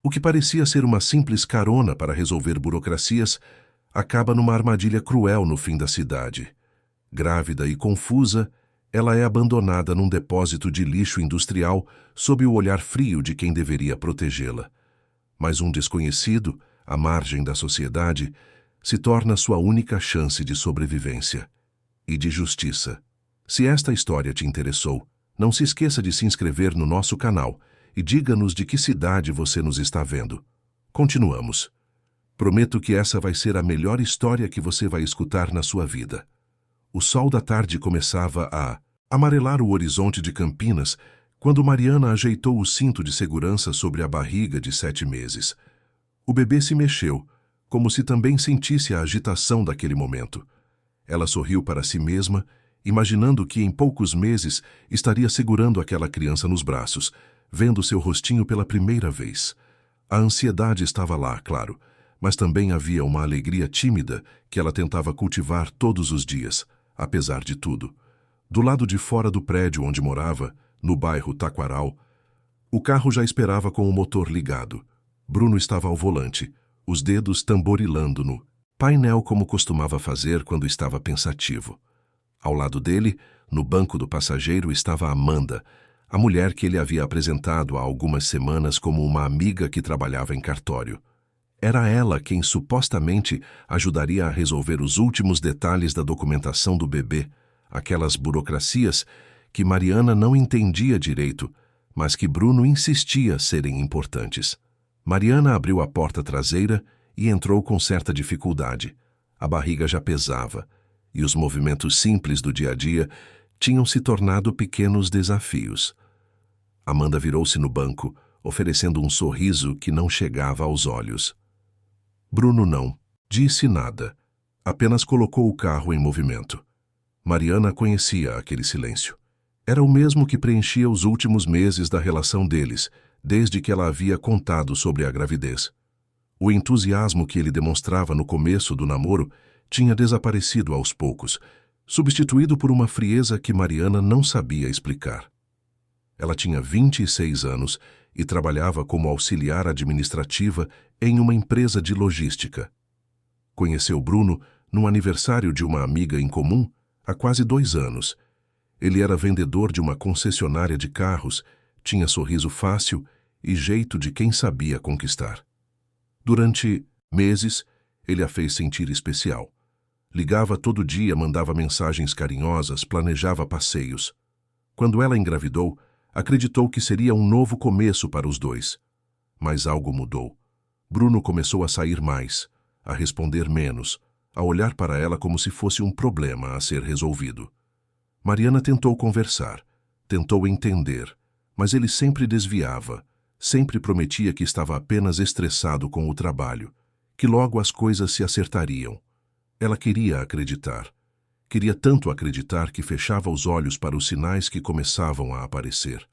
O que parecia ser uma simples carona para resolver burocracias acaba numa armadilha cruel no fim da cidade. Grávida e confusa, ela é abandonada num depósito de lixo industrial sob o olhar frio de quem deveria protegê-la. Mas um desconhecido, à margem da sociedade, se torna sua única chance de sobrevivência e de justiça. Se esta história te interessou, não se esqueça de se inscrever no nosso canal e diga-nos de que cidade você nos está vendo. Continuamos. Prometo que essa vai ser a melhor história que você vai escutar na sua vida. O sol da tarde começava a amarelar o horizonte de Campinas quando Mariana ajeitou o cinto de segurança sobre a barriga de 7 meses. O bebê se mexeu, como se também sentisse a agitação daquele momento. Ela sorriu para si mesma, imaginando que em poucos meses estaria segurando aquela criança nos braços, vendo seu rostinho pela primeira vez. A ansiedade estava lá, claro, mas também havia uma alegria tímida que ela tentava cultivar todos os dias, apesar de tudo. Do lado de fora do prédio onde morava, no bairro Taquaral, o carro já esperava com o motor ligado. Bruno estava ao volante, os dedos tamborilando no painel como costumava fazer quando estava pensativo. Ao lado dele, no banco do passageiro, estava Amanda, a mulher que ele havia apresentado há algumas semanas como uma amiga que trabalhava em cartório. Era ela quem supostamente ajudaria a resolver os últimos detalhes da documentação do bebê, aquelas burocracias que Mariana não entendia direito, mas que Bruno insistia serem importantes. Mariana abriu a porta traseira e entrou com certa dificuldade. A barriga já pesava, e os movimentos simples do dia a dia tinham se tornado pequenos desafios. Amanda virou-se no banco, oferecendo um sorriso que não chegava aos olhos. Bruno não disse nada, apenas colocou o carro em movimento. Mariana conhecia aquele silêncio. Era o mesmo que preenchia os últimos meses da relação deles, desde que ela havia contado sobre a gravidez. O entusiasmo que ele demonstrava no começo do namoro tinha desaparecido aos poucos, substituído por uma frieza que Mariana não sabia explicar. Ela tinha 26 anos e trabalhava como auxiliar administrativa em uma empresa de logística. Conheceu Bruno no aniversário de uma amiga em comum há quase 2 anos. Ele era vendedor de uma concessionária de carros, tinha sorriso fácil e jeito de quem sabia conquistar. Durante meses, ele a fez sentir especial. Ligava todo dia, mandava mensagens carinhosas, planejava passeios. Quando ela engravidou, acreditou que seria um novo começo para os dois. Mas algo mudou. Bruno começou a sair mais, a responder menos, a olhar para ela como se fosse um problema a ser resolvido. Mariana tentou conversar, tentou entender, mas ele sempre desviava, sempre prometia que estava apenas estressado com o trabalho, que logo as coisas se acertariam. Ela queria acreditar. Queria tanto acreditar que fechava os olhos para os sinais que começavam a aparecer.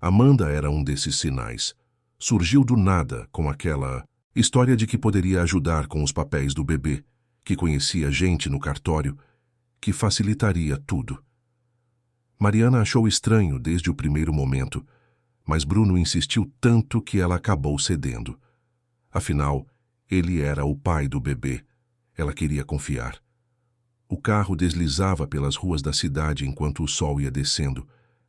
Amanda era um desses sinais. Surgiu do nada com aquela história de que poderia ajudar com os papéis do bebê, que conhecia gente no cartório, que facilitaria tudo. Mariana achou estranho desde o primeiro momento, mas Bruno insistiu tanto que ela acabou cedendo. Afinal, ele era o pai do bebê. Ela queria confiar. O carro deslizava pelas ruas da cidade enquanto o sol ia descendo.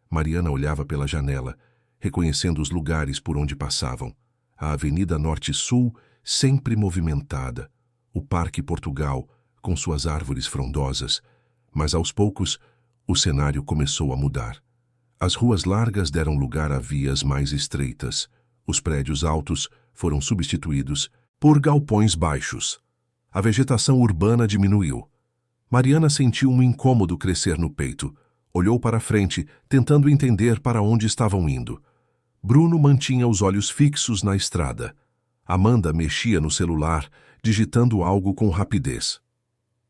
Mariana olhava pela janela, reconhecendo os lugares por onde passavam. A Avenida Norte-Sul, sempre movimentada. O Parque Portugal, com suas árvores frondosas. Mas aos poucos, o cenário começou a mudar. As ruas largas deram lugar a vias mais estreitas. Os prédios altos foram substituídos por galpões baixos. A vegetação urbana diminuiu. Mariana sentiu um incômodo crescer no peito. Olhou para frente, tentando entender para onde estavam indo. Bruno mantinha os olhos fixos na estrada. Amanda mexia no celular, digitando algo com rapidez.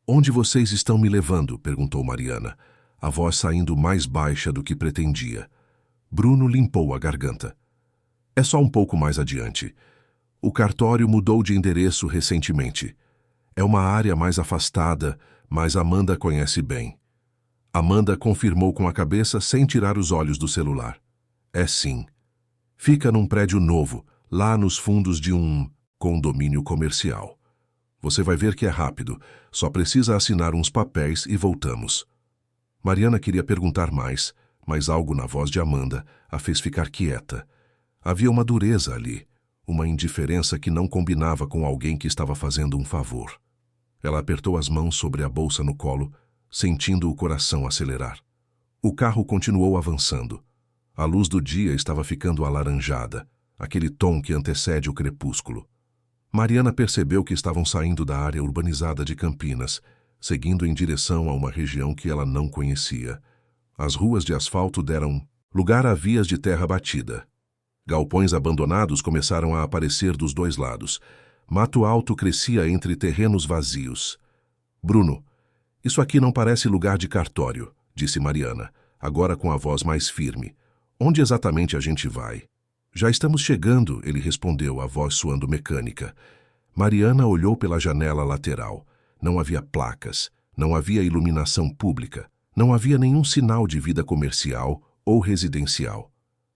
"Onde vocês estão me levando?" perguntou Mariana, a voz saindo mais baixa do que pretendia. Bruno limpou a garganta. "É só um pouco mais adiante. O cartório mudou de endereço recentemente. É uma área mais afastada, mas Amanda conhece bem." Amanda confirmou com a cabeça sem tirar os olhos do celular. "É sim. Fica num prédio novo, lá nos fundos de um condomínio comercial. Você vai ver que é rápido, só precisa assinar uns papéis e voltamos. Mariana queria perguntar mais, mas algo na voz de Amanda a fez ficar quieta. Havia uma dureza ali, uma indiferença que não combinava com alguém que estava fazendo um favor. Ela apertou as mãos sobre a bolsa no colo, sentindo o coração acelerar. O carro continuou avançando. A luz do dia estava ficando alaranjada, aquele tom que antecede o crepúsculo. Mariana percebeu que estavam saindo da área urbanizada de Campinas, seguindo em direção a uma região que ela não conhecia. As ruas de asfalto deram lugar a vias de terra batida. Galpões abandonados começaram a aparecer dos dois lados. Mato alto crescia entre terrenos vazios. Bruno, isso aqui não parece lugar de cartório, disse Mariana, agora com a voz mais firme. Onde exatamente a gente vai? Já estamos chegando, ele respondeu, a voz soando mecânica. Mariana olhou pela janela lateral. Não havia placas, não havia iluminação pública, não havia nenhum sinal de vida comercial ou residencial.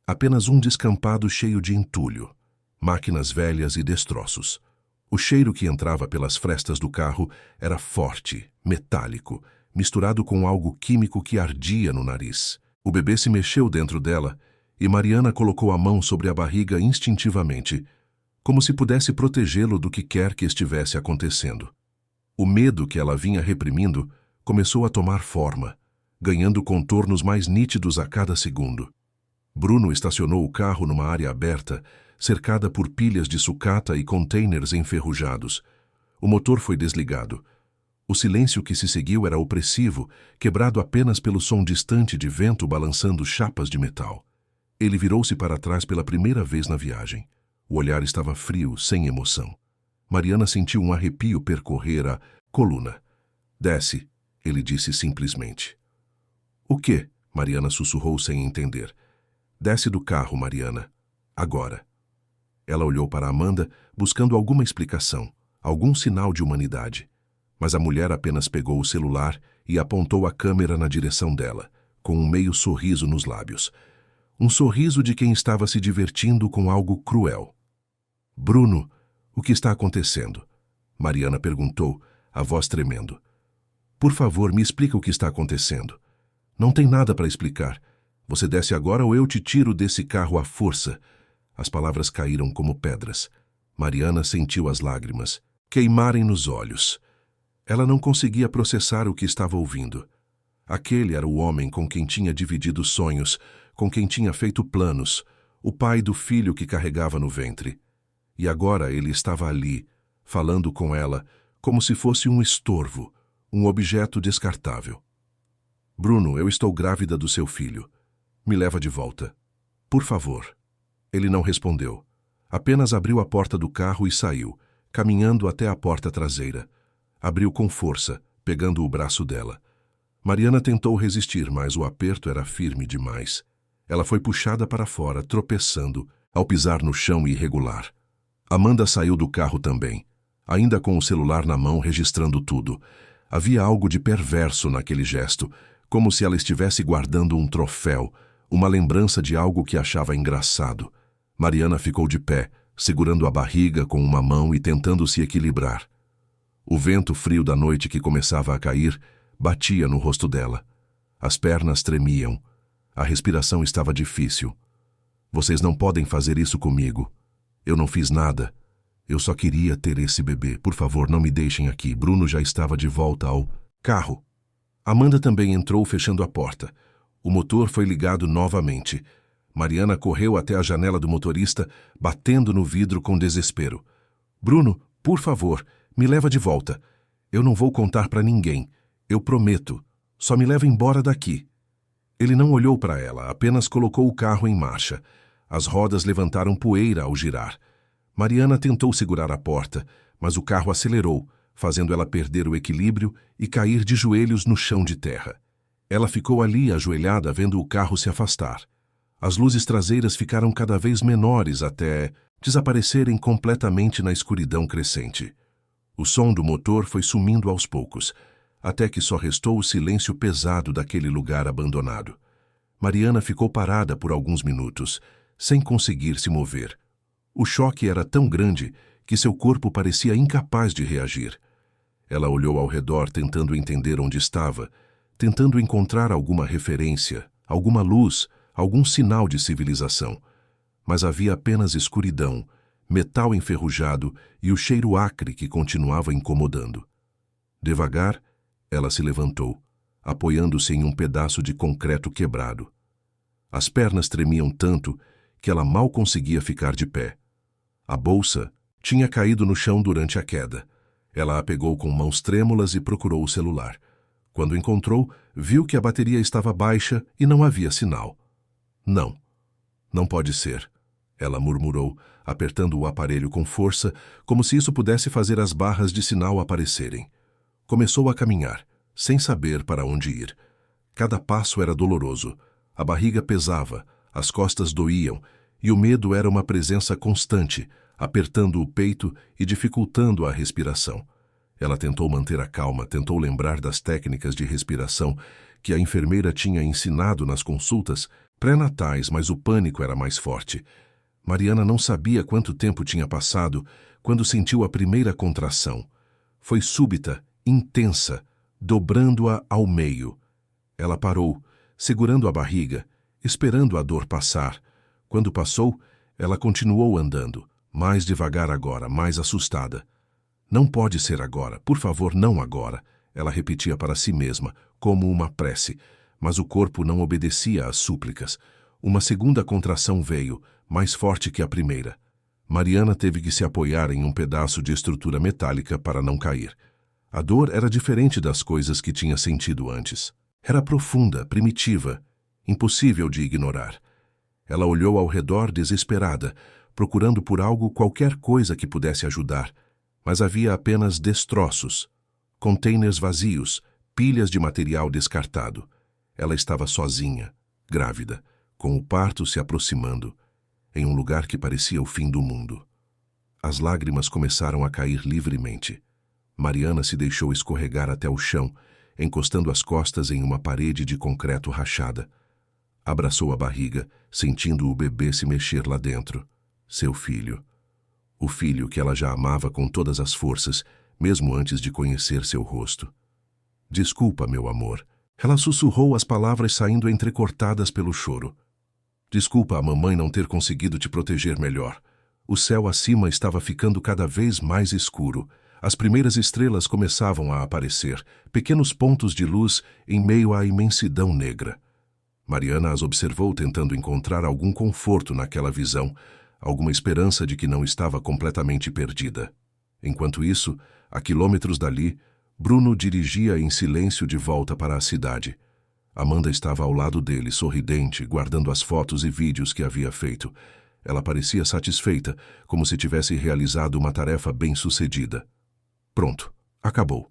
Apenas um descampado cheio de entulho, máquinas velhas e destroços. O cheiro que entrava pelas frestas do carro era forte, metálico, misturado com algo químico que ardia no nariz. O bebê se mexeu dentro dela e Mariana colocou a mão sobre a barriga instintivamente, como se pudesse protegê-lo do que quer que estivesse acontecendo. O medo que ela vinha reprimindo começou a tomar forma, ganhando contornos mais nítidos a cada segundo. Bruno estacionou o carro numa área aberta, cercada por pilhas de sucata e containers enferrujados. O motor foi desligado. O silêncio que se seguiu era opressivo, quebrado apenas pelo som distante de vento balançando chapas de metal. Ele virou-se para trás pela primeira vez na viagem. O olhar estava frio, sem emoção. Mariana sentiu um arrepio percorrer a coluna. Desce, ele disse simplesmente. O quê? Mariana sussurrou sem entender. Desce do carro, Mariana. Agora. Ela olhou para Amanda, buscando alguma explicação, algum sinal de humanidade. Mas a mulher apenas pegou o celular e apontou a câmera na direção dela, com um meio sorriso nos lábios. Um sorriso de quem estava se divertindo com algo cruel. Bruno, o que está acontecendo? Mariana perguntou, a voz tremendo. Por favor, me explica o que está acontecendo. Não tem nada para explicar. Você desce agora ou eu te tiro desse carro à força. As palavras caíram como pedras. Mariana sentiu as lágrimas queimarem nos olhos. Ela não conseguia processar o que estava ouvindo. Aquele era o homem com quem tinha dividido sonhos, com quem tinha feito planos, o pai do filho que carregava no ventre. E agora ele estava ali, falando com ela, como se fosse um estorvo, um objeto descartável. Bruno, eu estou grávida do seu filho. Me leva de volta. Por favor. Ele não respondeu. Apenas abriu a porta do carro e saiu, caminhando até a porta traseira. Abriu com força, pegando o braço dela. Mariana tentou resistir, mas o aperto era firme demais. Ela foi puxada para fora, tropeçando, ao pisar no chão irregular. Amanda saiu do carro também, ainda com o celular na mão registrando tudo. Havia algo de perverso naquele gesto, como se ela estivesse guardando um troféu, uma lembrança de algo que achava engraçado. Mariana ficou de pé, segurando a barriga com uma mão e tentando se equilibrar. O vento frio da noite que começava a cair batia no rosto dela. As pernas tremiam. A respiração estava difícil. Vocês não podem fazer isso comigo. Eu não fiz nada. Eu só queria ter esse bebê. Por favor, não me deixem aqui. Bruno já estava de volta ao carro. Amanda também entrou fechando a porta. O motor foi ligado novamente. Mariana correu até a janela do motorista, batendo no vidro com desespero. Bruno, por favor, me leva de volta. Eu não vou contar para ninguém. Eu prometo. Só me leva embora daqui. Ele não olhou para ela, apenas colocou o carro em marcha. As rodas levantaram poeira ao girar. Mariana tentou segurar a porta, mas o carro acelerou, fazendo ela perder o equilíbrio e cair de joelhos no chão de terra. Ela ficou ali ajoelhada vendo o carro se afastar. As luzes traseiras ficaram cada vez menores até desaparecerem completamente na escuridão crescente. O som do motor foi sumindo aos poucos, até que só restou o silêncio pesado daquele lugar abandonado. Mariana ficou parada por alguns minutos, sem conseguir se mover. O choque era tão grande que seu corpo parecia incapaz de reagir. Ela olhou ao redor tentando entender onde estava, tentando encontrar alguma referência, alguma luz, algum sinal de civilização. Mas havia apenas escuridão, metal enferrujado e o cheiro acre que continuava incomodando. Devagar, ela se levantou, apoiando-se em um pedaço de concreto quebrado. As pernas tremiam tanto que ela mal conseguia ficar de pé. A bolsa tinha caído no chão durante a queda. Ela a pegou com mãos trêmulas e procurou o celular. Quando encontrou, viu que a bateria estava baixa e não havia sinal. Não, não pode ser, ela murmurou, apertando o aparelho com força, como se isso pudesse fazer as barras de sinal aparecerem. Começou a caminhar, sem saber para onde ir. Cada passo era doloroso. A barriga pesava, as costas doíam, e o medo era uma presença constante, apertando o peito e dificultando a respiração. Ela tentou manter a calma, tentou lembrar das técnicas de respiração que a enfermeira tinha ensinado nas consultas pré-natais, mas o pânico era mais forte. Mariana não sabia quanto tempo tinha passado quando sentiu a primeira contração. Foi súbita, intensa, dobrando-a ao meio. Ela parou, segurando a barriga, esperando a dor passar. Quando passou, ela continuou andando, mais devagar agora, mais assustada. Não pode ser agora, por favor, não agora, ela repetia para si mesma, como uma prece, mas o corpo não obedecia às súplicas. Uma segunda contração veio, mais forte que a primeira. Mariana teve que se apoiar em um pedaço de estrutura metálica para não cair. A dor era diferente das coisas que tinha sentido antes. Era profunda, primitiva, impossível de ignorar. Ela olhou ao redor desesperada, procurando por algo, qualquer coisa que pudesse ajudar, mas havia apenas destroços, containers vazios, pilhas de material descartado. Ela estava sozinha, grávida, com o parto se aproximando, em um lugar que parecia o fim do mundo. As lágrimas começaram a cair livremente. Mariana se deixou escorregar até o chão, encostando as costas em uma parede de concreto rachada. Abraçou a barriga, sentindo o bebê se mexer lá dentro. Seu filho. O filho que ela já amava com todas as forças, mesmo antes de conhecer seu rosto. Desculpa, meu amor. Ela sussurrou as palavras saindo entrecortadas pelo choro. Desculpa a mamãe não ter conseguido te proteger melhor. O céu acima estava ficando cada vez mais escuro. As primeiras estrelas começavam a aparecer, pequenos pontos de luz em meio à imensidão negra. Mariana as observou tentando encontrar algum conforto naquela visão, alguma esperança de que não estava completamente perdida. Enquanto isso, a quilômetros dali, Bruno dirigia em silêncio de volta para a cidade. Amanda estava ao lado dele, sorridente, guardando as fotos e vídeos que havia feito. Ela parecia satisfeita, como se tivesse realizado uma tarefa bem-sucedida. Pronto, acabou.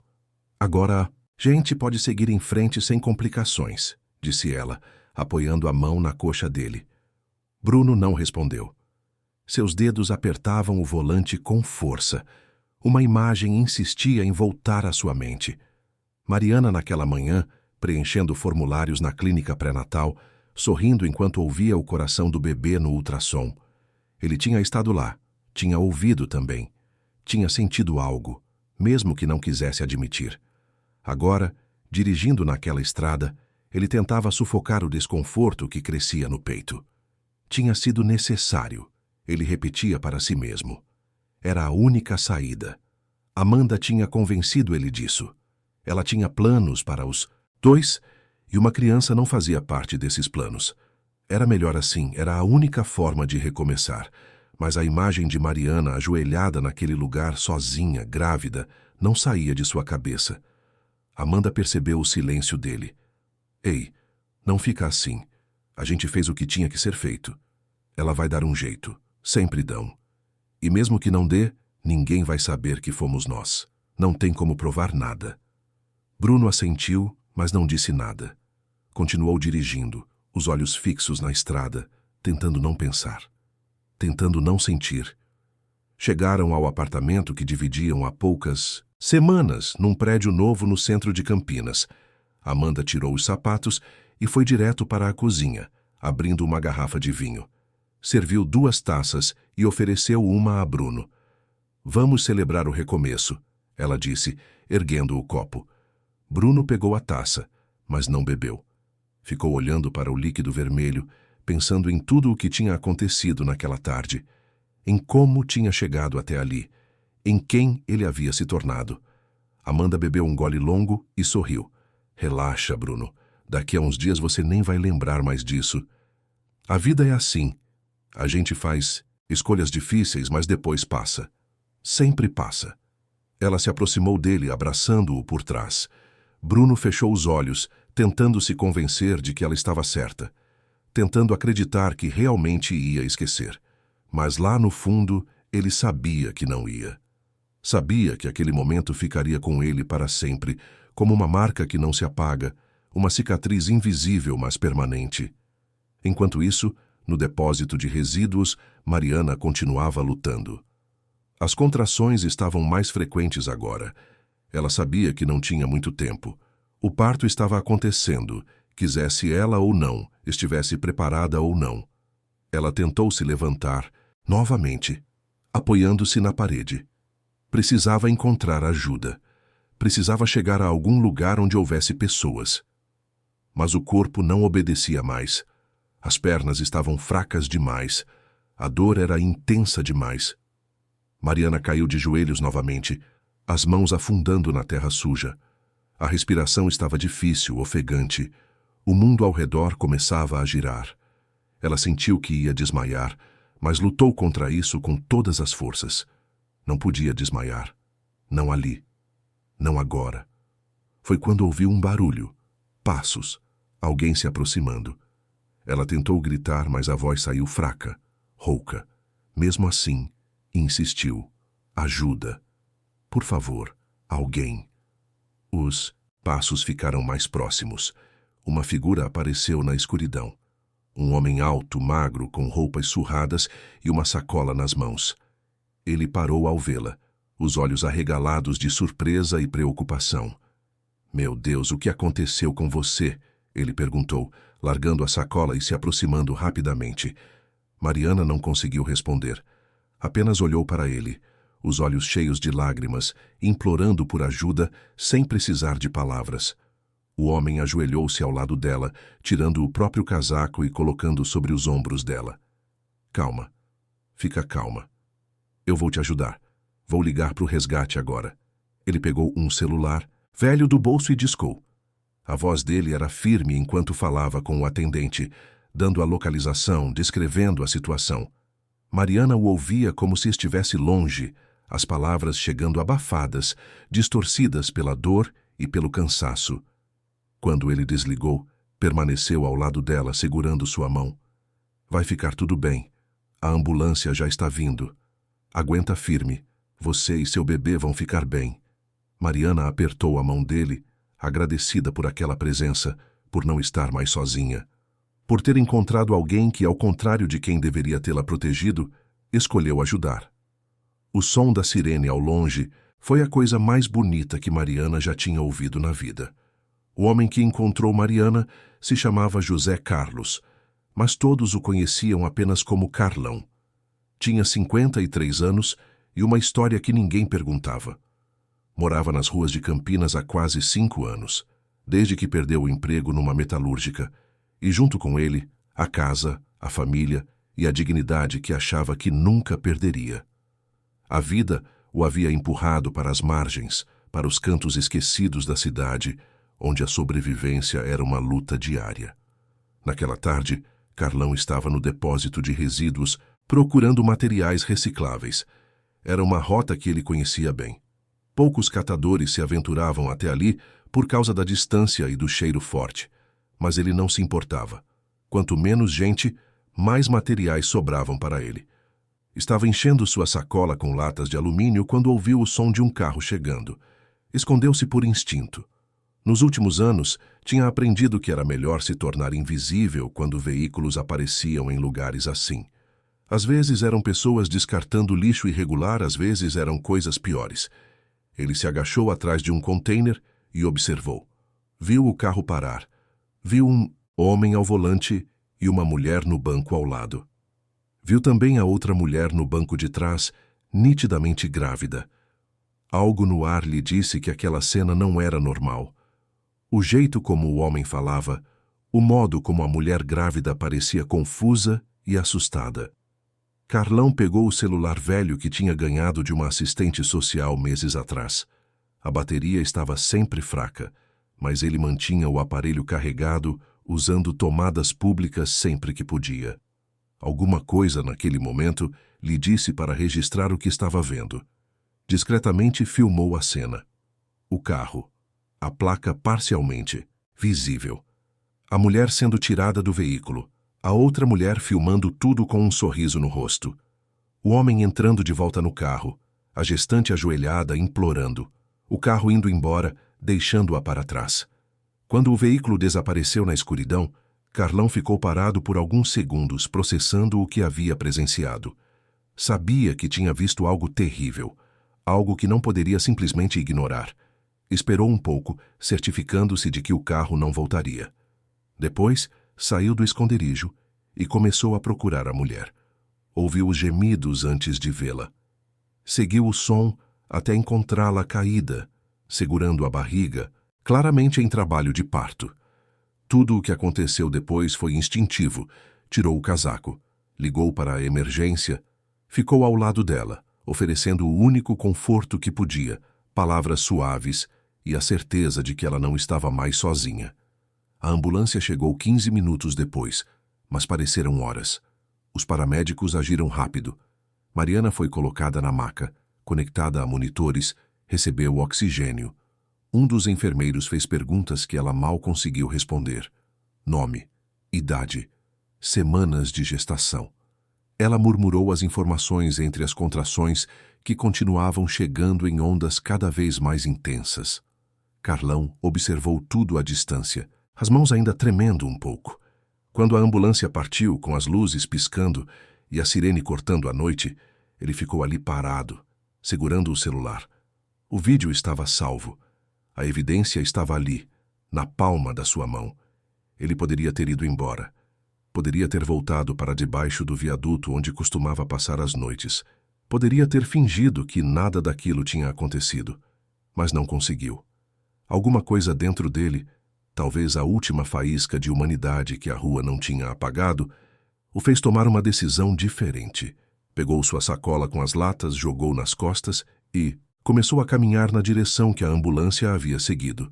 Agora, a gente pode seguir em frente sem complicações, disse ela, apoiando a mão na coxa dele. Bruno não respondeu. Seus dedos apertavam o volante com força. Uma imagem insistia em voltar à sua mente. Mariana, naquela manhã, preenchendo formulários na clínica pré-natal, sorrindo enquanto ouvia o coração do bebê no ultrassom. Ele tinha estado lá, tinha ouvido também. Tinha sentido algo, mesmo que não quisesse admitir. Agora, dirigindo naquela estrada, ele tentava sufocar o desconforto que crescia no peito. Tinha sido necessário. Ele repetia para si mesmo. Era a única saída. Amanda tinha convencido ele disso. Ela tinha planos para os dois, e uma criança não fazia parte desses planos. Era melhor assim, era a única forma de recomeçar. Mas a imagem de Mariana ajoelhada naquele lugar, sozinha, grávida, não saía de sua cabeça. Amanda percebeu o silêncio dele. Ei, não fica assim. A gente fez o que tinha que ser feito. Ela vai dar um jeito. Sempre dão. E mesmo que não dê, ninguém vai saber que fomos nós. Não tem como provar nada. Bruno assentiu, mas não disse nada. Continuou dirigindo, os olhos fixos na estrada, tentando não pensar. Tentando não sentir. Chegaram ao apartamento que dividiam há poucas semanas num prédio novo no centro de Campinas. Amanda tirou os sapatos e foi direto para a cozinha, abrindo uma garrafa de vinho. Serviu 2 taças e ofereceu uma a Bruno. Vamos celebrar o recomeço, ela disse, erguendo o copo. Bruno pegou a taça, mas não bebeu. Ficou olhando para o líquido vermelho, pensando em tudo o que tinha acontecido naquela tarde, em como tinha chegado até ali, em quem ele havia se tornado. Amanda bebeu um gole longo e sorriu. Relaxa, Bruno. Daqui a uns dias você nem vai lembrar mais disso. A vida é assim. A gente faz escolhas difíceis, mas depois passa. Sempre passa. Ela se aproximou dele, abraçando-o por trás. Bruno fechou os olhos, tentando se convencer de que ela estava certa, tentando acreditar que realmente ia esquecer. Mas lá no fundo, ele sabia que não ia. Sabia que aquele momento ficaria com ele para sempre, como uma marca que não se apaga, uma cicatriz invisível, mas permanente. Enquanto isso, no depósito de resíduos, Mariana continuava lutando. As contrações estavam mais frequentes agora. Ela sabia que não tinha muito tempo. O parto estava acontecendo, quisesse ela ou não, estivesse preparada ou não. Ela tentou se levantar, novamente, apoiando-se na parede. Precisava encontrar ajuda. Precisava chegar a algum lugar onde houvesse pessoas. Mas o corpo não obedecia mais. As pernas estavam fracas demais. A dor era intensa demais. Mariana caiu de joelhos novamente, as mãos afundando na terra suja. A respiração estava difícil, ofegante. O mundo ao redor começava a girar. Ela sentiu que ia desmaiar, mas lutou contra isso com todas as forças. Não podia desmaiar. Não ali. Não agora. Foi quando ouviu um barulho. Passos. Alguém se aproximando. Ela tentou gritar, mas a voz saiu fraca, rouca. Mesmo assim, insistiu. Ajuda. Por favor, alguém. Os passos ficaram mais próximos. Uma figura apareceu na escuridão. Um homem alto, magro, com roupas surradas e uma sacola nas mãos. Ele parou ao vê-la, os olhos arregalados de surpresa e preocupação. Meu Deus, o que aconteceu com você? Ele perguntou, largando a sacola e se aproximando rapidamente. Mariana não conseguiu responder. Apenas olhou para ele, os olhos cheios de lágrimas, implorando por ajuda sem precisar de palavras. O homem ajoelhou-se ao lado dela, tirando o próprio casaco e colocando sobre os ombros dela. Calma. Fica calma. Eu vou te ajudar. Vou ligar para o resgate agora. Ele pegou um celular, velho, do bolso e discou. A voz dele era firme enquanto falava com o atendente, dando a localização, descrevendo a situação. Mariana o ouvia como se estivesse longe, as palavras chegando abafadas, distorcidas pela dor e pelo cansaço. Quando ele desligou, permaneceu ao lado dela, segurando sua mão. Vai ficar tudo bem. A ambulância já está vindo. Aguenta firme. Você e seu bebê vão ficar bem. Mariana apertou a mão dele, agradecida por aquela presença, por não estar mais sozinha. Por ter encontrado alguém que, ao contrário de quem deveria tê-la protegido, escolheu ajudar. O som da sirene ao longe foi a coisa mais bonita que Mariana já tinha ouvido na vida. O homem que encontrou Mariana se chamava José Carlos, mas todos o conheciam apenas como Carlão. Tinha 53 anos e uma história que ninguém perguntava. Morava nas ruas de Campinas há quase 5 anos, desde que perdeu o emprego numa metalúrgica, e junto com ele, a casa, a família e a dignidade que achava que nunca perderia. A vida o havia empurrado para as margens, para os cantos esquecidos da cidade, onde a sobrevivência era uma luta diária. Naquela tarde, Carlão estava no depósito de resíduos procurando materiais recicláveis. Era uma rota que ele conhecia bem. Poucos catadores se aventuravam até ali por causa da distância e do cheiro forte, mas ele não se importava. Quanto menos gente, mais materiais sobravam para ele. Estava enchendo sua sacola com latas de alumínio quando ouviu o som de um carro chegando. Escondeu-se por instinto. Nos últimos anos, tinha aprendido que era melhor se tornar invisível quando veículos apareciam em lugares assim. Às vezes eram pessoas descartando lixo irregular, às vezes eram coisas piores. Ele se agachou atrás de um container e observou. Viu o carro parar. Viu um homem ao volante e uma mulher no banco ao lado. Viu também a outra mulher no banco de trás, nitidamente grávida. Algo no ar lhe disse que aquela cena não era normal. O jeito como o homem falava, o modo como a mulher grávida parecia confusa e assustada. Carlão pegou o celular velho que tinha ganhado de uma assistente social meses atrás. A bateria estava sempre fraca, mas ele mantinha o aparelho carregado, usando tomadas públicas sempre que podia. Alguma coisa naquele momento lhe disse para registrar o que estava vendo. Discretamente filmou a cena. O carro. A placa parcialmente visível. A mulher sendo tirada do veículo. A outra mulher filmando tudo com um sorriso no rosto. O homem entrando de volta no carro. A gestante ajoelhada, implorando. O carro indo embora, deixando-a para trás. Quando o veículo desapareceu na escuridão, Carlão ficou parado por alguns segundos, processando o que havia presenciado. Sabia que tinha visto algo terrível, algo que não poderia simplesmente ignorar. Esperou um pouco, certificando-se de que o carro não voltaria. Depois, saiu do esconderijo e começou a procurar a mulher. Ouviu os gemidos antes de vê-la. Seguiu o som até encontrá-la caída, segurando a barriga, claramente em trabalho de parto. Tudo o que aconteceu depois foi instintivo. Tirou o casaco, ligou para a emergência, ficou ao lado dela, oferecendo o único conforto que podia, palavras suaves e a certeza de que ela não estava mais sozinha. A ambulância chegou 15 minutos depois, mas pareceram horas. Os paramédicos agiram rápido. Mariana foi colocada na maca, conectada a monitores, recebeu oxigênio. Um dos enfermeiros fez perguntas que ela mal conseguiu responder. Nome, idade, semanas de gestação. Ela murmurou as informações entre as contrações que continuavam chegando em ondas cada vez mais intensas. Carlão observou tudo à distância, as mãos ainda tremendo um pouco. Quando a ambulância partiu, com as luzes piscando e a sirene cortando a noite, ele ficou ali parado, segurando o celular. O vídeo estava salvo. A evidência estava ali, na palma da sua mão. Ele poderia ter ido embora. Poderia ter voltado para debaixo do viaduto onde costumava passar as noites. Poderia ter fingido que nada daquilo tinha acontecido. Mas não conseguiu. Alguma coisa dentro dele, talvez a última faísca de humanidade que a rua não tinha apagado, o fez tomar uma decisão diferente. Pegou sua sacola com as latas, jogou nas costas e começou a caminhar na direção que a ambulância havia seguido.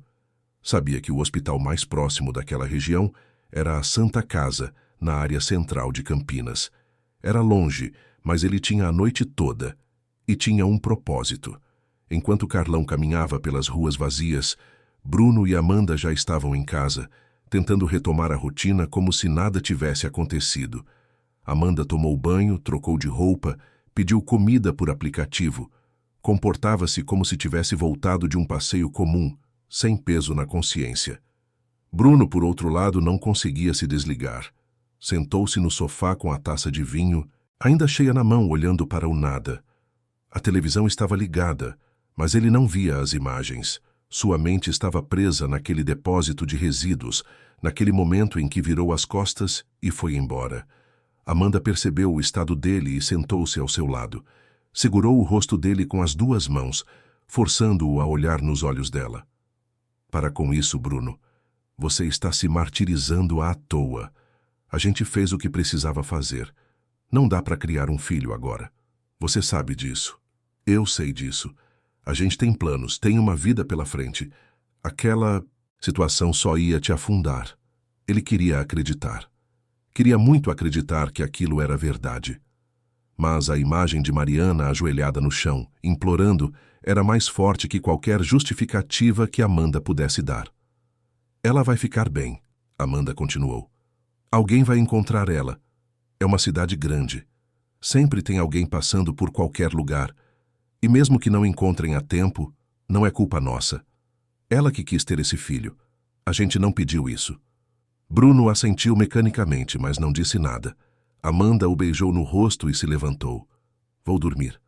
Sabia que o hospital mais próximo daquela região era a Santa Casa, na área central de Campinas. Era longe, mas ele tinha a noite toda. E tinha um propósito. Enquanto Carlão caminhava pelas ruas vazias, Bruno e Amanda já estavam em casa, tentando retomar a rotina como se nada tivesse acontecido. Amanda tomou banho, trocou de roupa, pediu comida por aplicativo. Comportava-se como se tivesse voltado de um passeio comum, sem peso na consciência. Bruno, por outro lado, não conseguia se desligar. Sentou-se no sofá com a taça de vinho, ainda cheia na mão, olhando para o nada. A televisão estava ligada, mas ele não via as imagens. Sua mente estava presa naquele depósito de resíduos, naquele momento em que virou as costas e foi embora. Amanda percebeu o estado dele e sentou-se ao seu lado. Segurou o rosto dele com as duas mãos, forçando-o a olhar nos olhos dela. Para com isso, Bruno. Você está se martirizando à toa. A gente fez o que precisava fazer. Não dá para criar um filho agora. Você sabe disso. Eu sei disso. A gente tem planos, tem uma vida pela frente. Aquela situação só ia te afundar. Ele queria acreditar. Queria muito acreditar que aquilo era verdade. Mas a imagem de Mariana ajoelhada no chão, implorando, era mais forte que qualquer justificativa que Amanda pudesse dar. Ela vai ficar bem, Amanda continuou. Alguém vai encontrar ela. É uma cidade grande. Sempre tem alguém passando por qualquer lugar. E mesmo que não encontrem a tempo, não é culpa nossa. Ela que quis ter esse filho. A gente não pediu isso. Bruno assentiu mecanicamente, mas não disse nada. Amanda o beijou no rosto e se levantou. Vou dormir.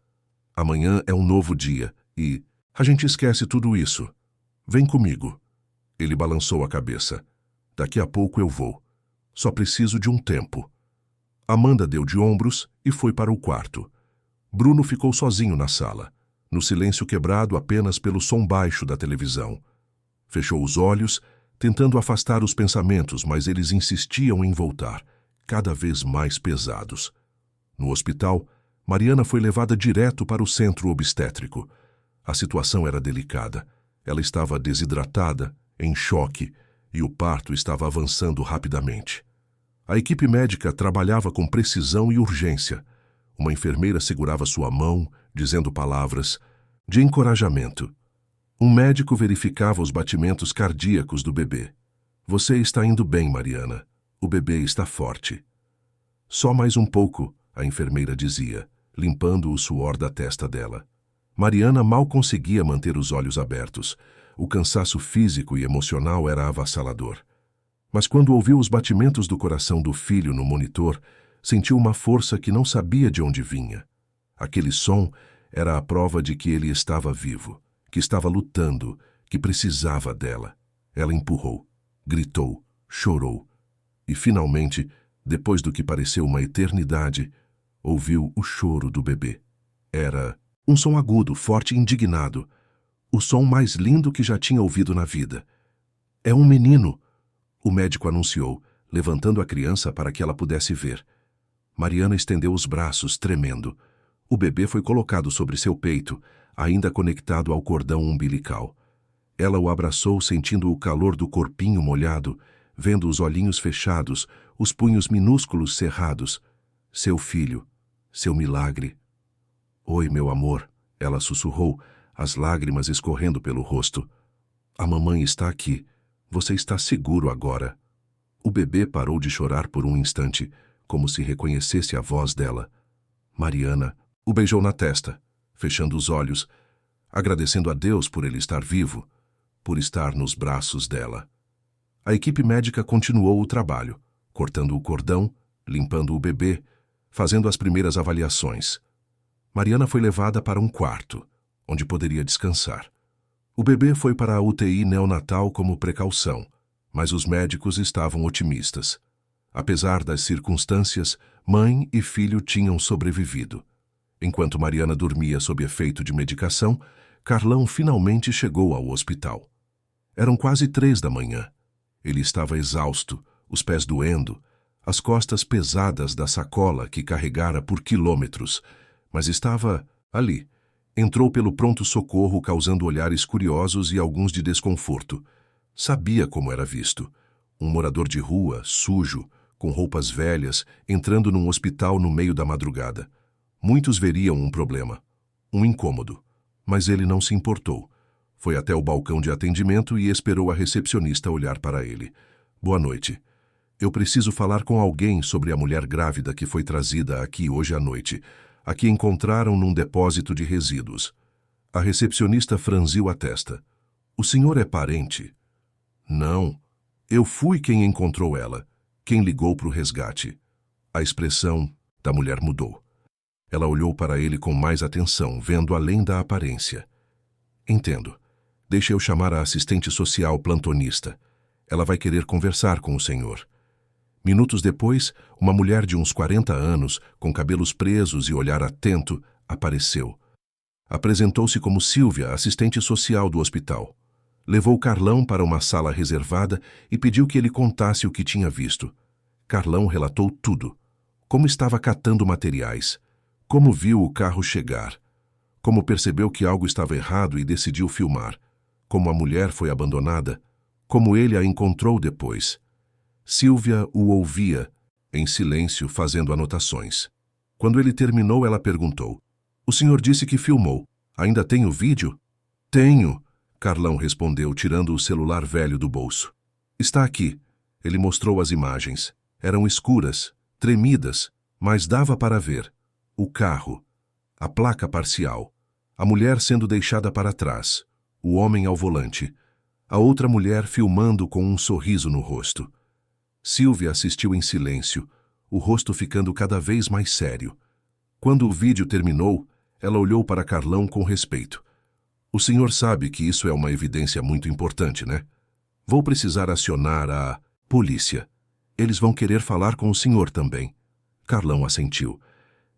Amanhã é um novo dia e a gente esquece tudo isso. Vem comigo. Ele balançou a cabeça. Daqui a pouco eu vou. Só preciso de um tempo. Amanda deu de ombros e foi para o quarto. Bruno ficou sozinho na sala, no silêncio quebrado apenas pelo som baixo da televisão. Fechou os olhos, tentando afastar os pensamentos, mas eles insistiam em voltar, cada vez mais pesados. No hospital, Mariana foi levada direto para o centro obstétrico. A situação era delicada. Ela estava desidratada, em choque, e o parto estava avançando rapidamente. A equipe médica trabalhava com precisão e urgência. Uma enfermeira segurava sua mão, dizendo palavras de encorajamento. Um médico verificava os batimentos cardíacos do bebê. Você está indo bem, Mariana. O bebê está forte. Só mais um pouco, a enfermeira dizia, limpando o suor da testa dela. Mariana mal conseguia manter os olhos abertos. O cansaço físico e emocional era avassalador. Mas quando ouviu os batimentos do coração do filho no monitor, sentiu uma força que não sabia de onde vinha. Aquele som era a prova de que ele estava vivo, que estava lutando, que precisava dela. Ela empurrou, gritou, chorou. E, finalmente, depois do que pareceu uma eternidade, ouviu o choro do bebê. Era um som agudo, forte e indignado. O som mais lindo que já tinha ouvido na vida. É um menino, o médico anunciou, levantando a criança para que ela pudesse ver. Mariana estendeu os braços, tremendo. O bebê foi colocado sobre seu peito, ainda conectado ao cordão umbilical. Ela o abraçou, sentindo o calor do corpinho molhado, vendo os olhinhos fechados, os punhos minúsculos cerrados. Seu filho, seu milagre. Oi, meu amor, ela sussurrou, as lágrimas escorrendo pelo rosto. A mamãe está aqui. Você está seguro agora. O bebê parou de chorar por um instante, como se reconhecesse a voz dela. Mariana o beijou na testa, fechando os olhos, agradecendo a Deus por ele estar vivo, por estar nos braços dela. A equipe médica continuou o trabalho, cortando o cordão, limpando o bebê, fazendo as primeiras avaliações. Mariana foi levada para um quarto, onde poderia descansar. O bebê foi para a UTI neonatal como precaução, mas os médicos estavam otimistas. Apesar das circunstâncias, mãe e filho tinham sobrevivido. Enquanto Mariana dormia sob efeito de medicação, Carlão finalmente chegou ao hospital. Eram quase 3 da manhã. Ele estava exausto, os pés doendo, as costas pesadas da sacola que carregara por quilômetros, mas estava ali. Entrou pelo pronto-socorro causando olhares curiosos e alguns de desconforto. Sabia como era visto. Um morador de rua, sujo, com roupas velhas, entrando num hospital no meio da madrugada. Muitos veriam um problema, um incômodo, mas ele não se importou. Foi até o balcão de atendimento e esperou a recepcionista olhar para ele. Boa noite. Eu preciso falar com alguém sobre a mulher grávida que foi trazida aqui hoje à noite. A que encontraram num depósito de resíduos. A recepcionista franziu a testa. O senhor é parente? Não. Eu fui quem encontrou ela, quem ligou para o resgate. A expressão da mulher mudou. Ela olhou para ele com mais atenção, vendo além da aparência. Entendo. Deixe eu chamar a assistente social plantonista. Ela vai querer conversar com o senhor. Minutos depois, uma mulher de uns 40 anos, com cabelos presos e olhar atento, apareceu. Apresentou-se como Sílvia, assistente social do hospital. Levou Carlão para uma sala reservada e pediu que ele contasse o que tinha visto. Carlão relatou tudo. Como estava catando materiais. Como viu o carro chegar. Como percebeu que algo estava errado e decidiu filmar. Como a mulher foi abandonada. Como ele a encontrou depois. Sílvia o ouvia, em silêncio, fazendo anotações. Quando ele terminou, ela perguntou. O senhor disse que filmou. Ainda tem o vídeo? Tenho, Carlão respondeu, tirando o celular velho do bolso. Está aqui. Ele mostrou as imagens. Eram escuras, tremidas, mas dava para ver. O carro, a placa parcial, a mulher sendo deixada para trás, o homem ao volante, a outra mulher filmando com um sorriso no rosto. Sílvia assistiu em silêncio, o rosto ficando cada vez mais sério. Quando o vídeo terminou, ela olhou para Carlão com respeito. O senhor sabe que isso é uma evidência muito importante, né? Vou precisar acionar a polícia. Eles vão querer falar com o senhor também. Carlão assentiu.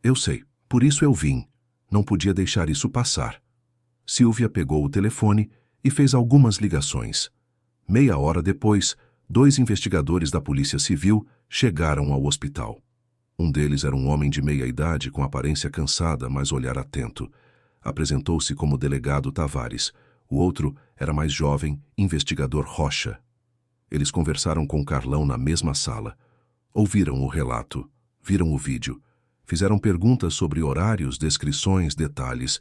Eu sei, por isso eu vim. Não podia deixar isso passar. Silvia pegou o telefone e fez algumas ligações. Meia hora depois, 2 investigadores da Polícia Civil chegaram ao hospital. Um deles era um homem de meia idade com aparência cansada, mas olhar atento. Apresentou-se como delegado Tavares. O outro era mais jovem, investigador Rocha. Eles conversaram com Carlão na mesma sala. Ouviram o relato, viram o vídeo, fizeram perguntas sobre horários, descrições, detalhes.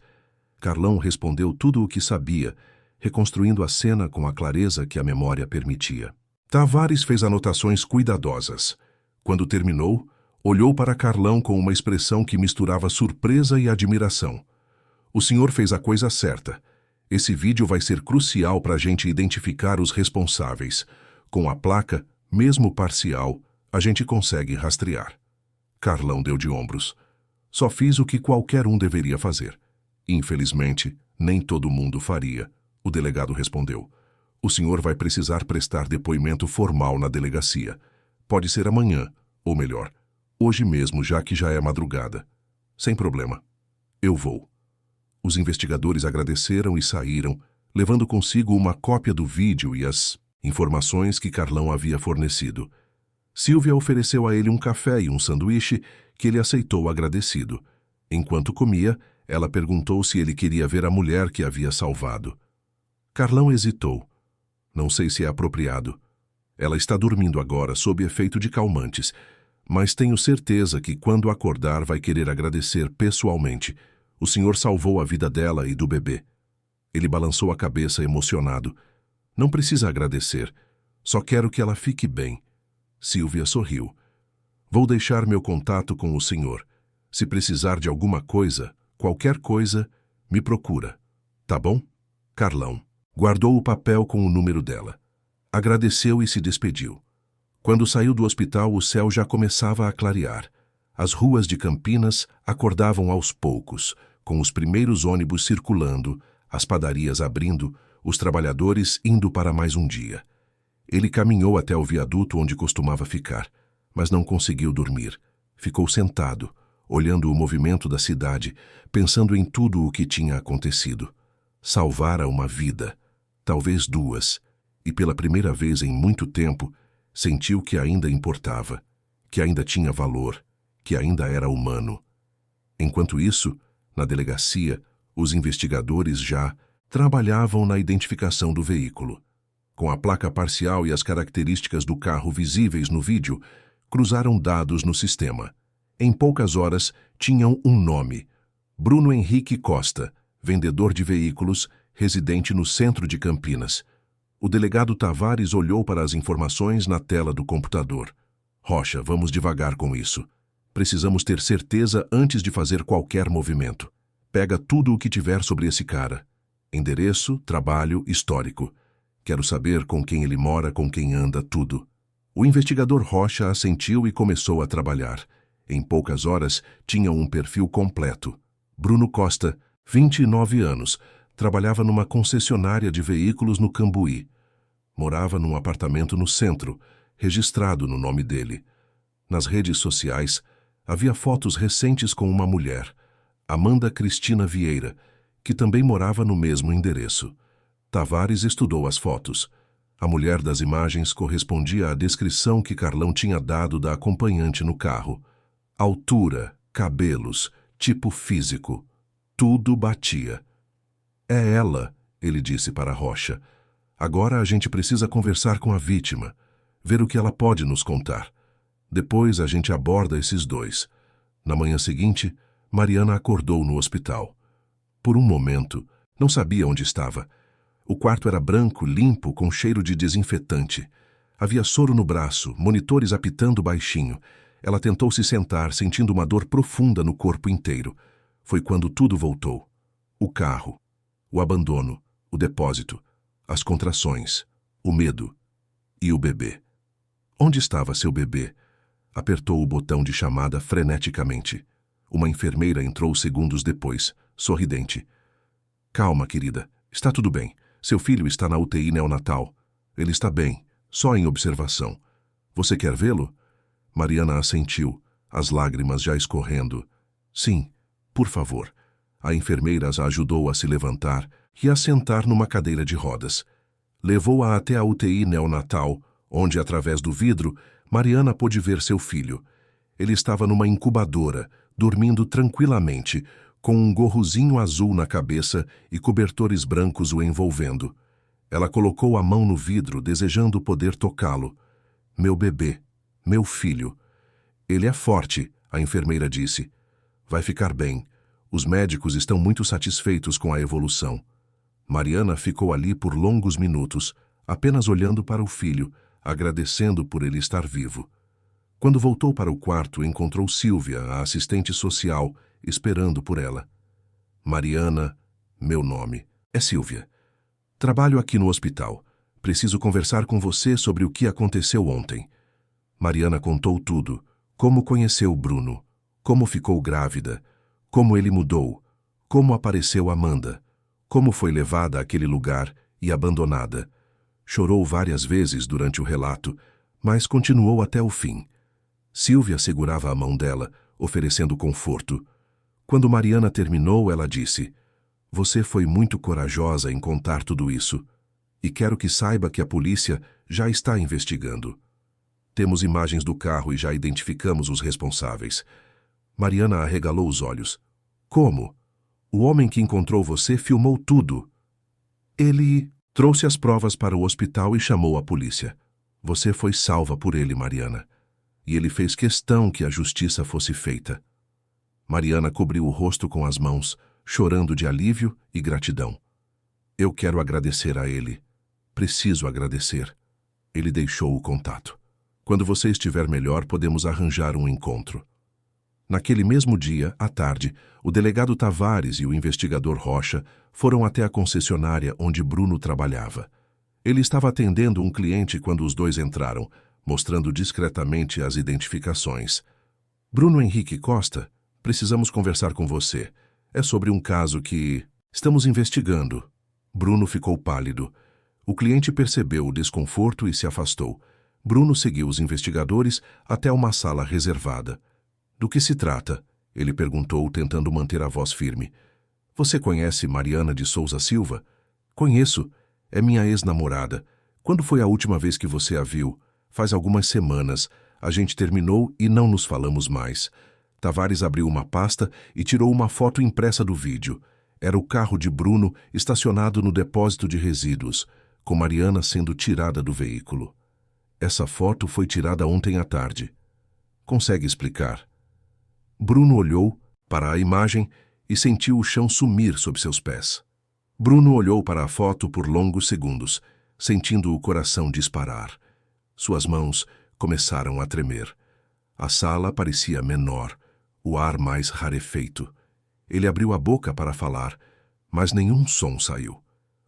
Carlão respondeu tudo o que sabia, reconstruindo a cena com a clareza que a memória permitia. Tavares fez anotações cuidadosas. Quando terminou, olhou para Carlão com uma expressão que misturava surpresa e admiração. O senhor fez a coisa certa. Esse vídeo vai ser crucial para a gente identificar os responsáveis. Com a placa, mesmo parcial, a gente consegue rastrear. Carlão deu de ombros. Só fiz o que qualquer um deveria fazer. Infelizmente, nem todo mundo faria. O delegado respondeu. O senhor vai precisar prestar depoimento formal na delegacia. Pode ser amanhã, ou melhor, hoje mesmo, já que já é madrugada. Sem problema. Eu vou. Os investigadores agradeceram e saíram, levando consigo uma cópia do vídeo e as informações que Carlão havia fornecido. Silvia ofereceu a ele um café e um sanduíche, que ele aceitou agradecido. Enquanto comia, ela perguntou se ele queria ver a mulher que havia salvado. Carlão hesitou. Não sei se é apropriado. Ela está dormindo agora sob efeito de calmantes, mas tenho certeza que quando acordar vai querer agradecer pessoalmente. O senhor salvou a vida dela e do bebê. Ele balançou a cabeça emocionado. Não precisa agradecer. Só quero que ela fique bem. Silvia sorriu. Vou deixar meu contato com o senhor. Se precisar de alguma coisa, qualquer coisa, me procura. Tá bom? Carlão guardou o papel com o número dela. Agradeceu e se despediu. Quando saiu do hospital, o céu já começava a clarear. As ruas de Campinas acordavam aos poucos, com os primeiros ônibus circulando, as padarias abrindo, os trabalhadores indo para mais um dia. Ele caminhou até o viaduto onde costumava ficar, mas não conseguiu dormir. Ficou sentado, olhando o movimento da cidade, pensando em tudo o que tinha acontecido. Salvara uma vida, talvez 2, e pela primeira vez em muito tempo, sentiu que ainda importava, que ainda tinha valor, que ainda era humano. Enquanto isso, na delegacia, os investigadores já trabalhavam na identificação do veículo. Com a placa parcial e as características do carro visíveis no vídeo, cruzaram dados no sistema. Em poucas horas, tinham um nome: Bruno Henrique Costa, vendedor de veículos, residente no centro de Campinas. O delegado Tavares olhou para as informações na tela do computador. Rocha, vamos devagar com isso. Precisamos ter certeza antes de fazer qualquer movimento. Pega tudo o que tiver sobre esse cara. Endereço, trabalho, histórico. Quero saber com quem ele mora, com quem anda, tudo. O investigador Rocha assentiu e começou a trabalhar. Em poucas horas, tinha um perfil completo. Bruno Costa, 29 anos, trabalhava numa concessionária de veículos no Cambuí. Morava num apartamento no centro, registrado no nome dele. Nas redes sociais, havia fotos recentes com uma mulher, Amanda Cristina Vieira, que também morava no mesmo endereço. Tavares estudou as fotos. A mulher das imagens correspondia à descrição que Carlão tinha dado da acompanhante no carro. Altura, cabelos, tipo físico, tudo batia. É ela, ele disse para Rocha. Agora a gente precisa conversar com a vítima, ver o que ela pode nos contar. Depois a gente aborda esses 2. Na manhã seguinte, Mariana acordou no hospital. Por um momento, não sabia onde estava. O quarto era branco, limpo, com cheiro de desinfetante. Havia soro no braço, monitores apitando baixinho. Ela tentou se sentar, sentindo uma dor profunda no corpo inteiro. Foi quando tudo voltou. O carro, o abandono, o depósito, as contrações, o medo e o bebê. Onde estava seu bebê? Apertou o botão de chamada freneticamente. Uma enfermeira entrou segundos depois, sorridente. Calma, querida. Está tudo bem. Seu filho está na UTI neonatal. Ele está bem, só em observação. Você quer vê-lo? Mariana assentiu. as lágrimas já escorrendo. Sim, por favor. A enfermeira a ajudou a se levantar e a sentar numa cadeira de rodas. Levou-a até a UTI neonatal, onde, através do vidro, Mariana pôde ver seu filho. Ele estava numa incubadora, dormindo tranquilamente, com um gorrozinho azul na cabeça e cobertores brancos o envolvendo. Ela colocou a mão no vidro, desejando poder tocá-lo. Meu bebê, meu filho. Ele é forte, a enfermeira disse. Vai ficar bem. Os médicos estão muito satisfeitos com a evolução. Mariana ficou ali por longos minutos, apenas olhando para o filho, agradecendo por ele estar vivo. Quando voltou para o quarto, encontrou Silvia, a assistente social, esperando por ela. Mariana, meu nome é Silvia. Trabalho aqui no hospital. Preciso conversar com você sobre o que aconteceu ontem. Mariana contou tudo. Como conheceu Bruno, como ficou grávida, como ele mudou, como apareceu Amanda, como foi levada àquele lugar e abandonada. Chorou várias vezes durante o relato, mas continuou até o fim. Silvia segurava a mão dela, oferecendo conforto. Quando Mariana terminou, ela disse: Você foi muito corajosa em contar tudo isso, e quero que saiba que a polícia já está investigando. Temos imagens do carro e já identificamos os responsáveis. Mariana arregalou os olhos. Como? O homem que encontrou você filmou tudo. Ele trouxe as provas para o hospital e chamou a polícia. Você foi salva por ele, Mariana. E ele fez questão que a justiça fosse feita. Mariana cobriu o rosto com as mãos, chorando de alívio e gratidão. Eu quero agradecer a ele. Preciso agradecer. Ele deixou o contato. Quando você estiver melhor, podemos arranjar um encontro. Naquele mesmo dia, à tarde, o delegado Tavares e o investigador Rocha foram até a concessionária onde Bruno trabalhava. Ele estava atendendo um cliente quando os dois entraram, mostrando discretamente as identificações. Bruno Henrique Costa, precisamos conversar com você. É sobre um caso que estamos investigando. Bruno ficou pálido. O cliente percebeu o desconforto e se afastou. Bruno seguiu os investigadores até uma sala reservada. Do que se trata? Ele perguntou, tentando manter a voz firme. Você conhece Mariana de Souza Silva? Conheço. É minha ex-namorada. Quando foi a última vez que você a viu? Faz algumas semanas. A gente terminou e não nos falamos mais. Tavares abriu uma pasta e tirou uma foto impressa do vídeo. Era o carro de Bruno estacionado no depósito de resíduos, com Mariana sendo tirada do veículo. Essa foto foi tirada ontem à tarde. Consegue explicar? Bruno olhou para a imagem e sentiu o chão sumir sob seus pés. Bruno olhou para a foto por longos segundos, sentindo o coração disparar. Suas mãos começaram a tremer. A sala parecia menor, o ar mais rarefeito. Ele abriu a boca para falar, mas nenhum som saiu.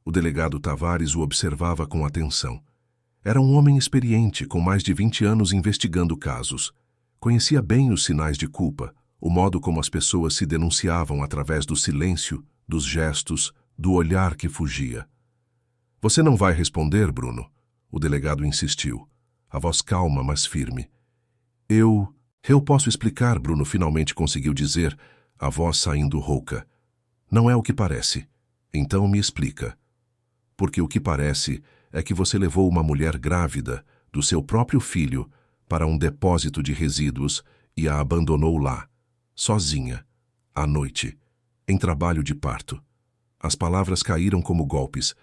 O delegado Tavares o observava com atenção. Era um homem experiente, com mais de 20 anos investigando casos. Conhecia bem os sinais de culpa, o modo como as pessoas se denunciavam através do silêncio, dos gestos, do olhar que fugia. Você não vai responder, Bruno? O delegado insistiu, a voz calma, mas firme. Eu posso explicar, Bruno finalmente conseguiu dizer, a voz saindo rouca. Não é o que parece. Então me explica. Porque o que parece é que você levou uma mulher grávida do seu próprio filho para um depósito de resíduos e a abandonou lá, sozinha, à noite, em trabalho de parto. As palavras caíram como golpes.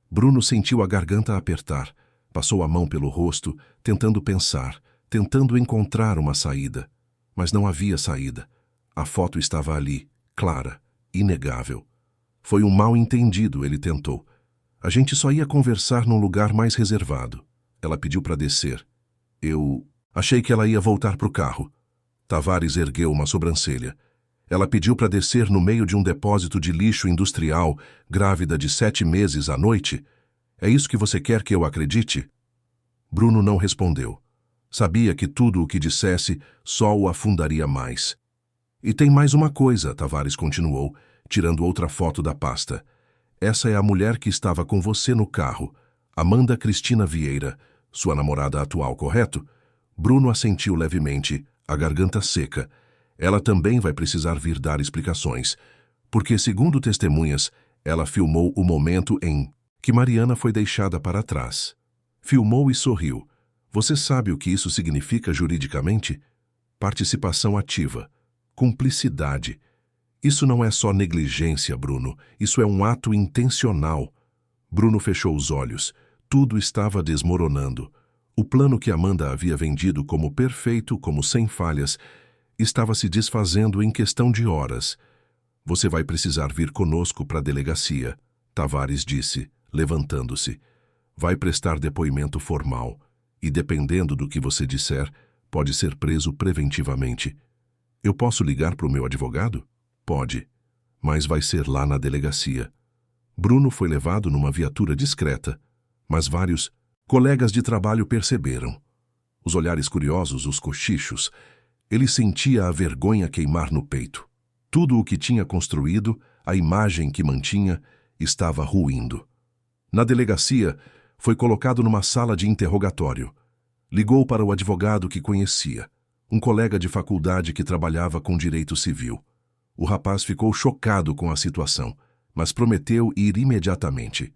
Bruno sentiu a garganta apertar, passou a mão pelo rosto, tentando pensar, tentando encontrar uma saída. Mas não havia saída. A foto estava ali, clara, inegável. Foi um mal-entendido, ele tentou. A gente só ia conversar num lugar mais reservado. Ela pediu para descer. Eu achei que ela ia voltar para o carro. Tavares ergueu uma sobrancelha. Ela pediu para descer no meio de um depósito de lixo industrial, grávida de 7 meses à noite? É isso que você quer que eu acredite? Bruno não respondeu. Sabia que tudo o que dissesse só o afundaria mais. E tem mais uma coisa, Tavares continuou, tirando outra foto da pasta. Essa é a mulher que estava com você no carro, Amanda Cristina Vieira, sua namorada atual, correto? Bruno assentiu levemente, a garganta seca. Ela também vai precisar vir dar explicações, porque, segundo testemunhas, ela filmou o momento em que Mariana foi deixada para trás. Filmou e sorriu. Você sabe o que isso significa juridicamente? Participação ativa. Cumplicidade. Isso não é só negligência, Bruno. Isso é um ato intencional. Bruno fechou os olhos. Tudo estava desmoronando. O plano que Amanda havia vendido como perfeito, como sem falhas, estava se desfazendo em questão de horas. Você vai precisar vir conosco para a delegacia, Tavares disse, levantando-se. Vai prestar depoimento formal e, dependendo do que você disser, pode ser preso preventivamente. Eu posso ligar para o meu advogado? Pode, mas vai ser lá na delegacia. Bruno foi levado numa viatura discreta, mas vários colegas de trabalho perceberam. Os olhares curiosos, os cochichos. Ele sentia a vergonha queimar no peito. Tudo o que tinha construído, a imagem que mantinha, estava ruindo. Na delegacia, foi colocado numa sala de interrogatório. Ligou para o advogado que conhecia, um colega de faculdade que trabalhava com direito civil. O rapaz ficou chocado com a situação, mas prometeu ir imediatamente.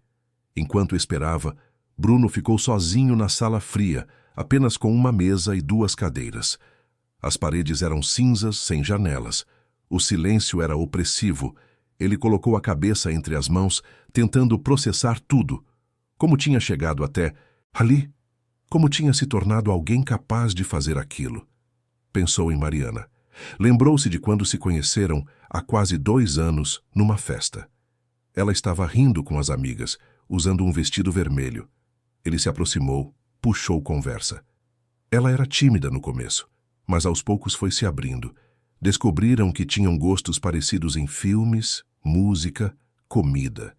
Enquanto esperava, Bruno ficou sozinho na sala fria, apenas com uma mesa e 2 cadeiras. As paredes eram cinzas, sem janelas. O silêncio era opressivo. Ele colocou a cabeça entre as mãos, tentando processar tudo. Como tinha chegado até ali? Como tinha se tornado alguém capaz de fazer aquilo? Pensou em Mariana. Lembrou-se de quando se conheceram há quase 2 anos, numa festa. Ela estava rindo com as amigas, usando um vestido vermelho. Ele se aproximou, puxou conversa. Ela era tímida no começo, mas aos poucos foi se abrindo. Descobriram que tinham gostos parecidos em filmes, música, comida.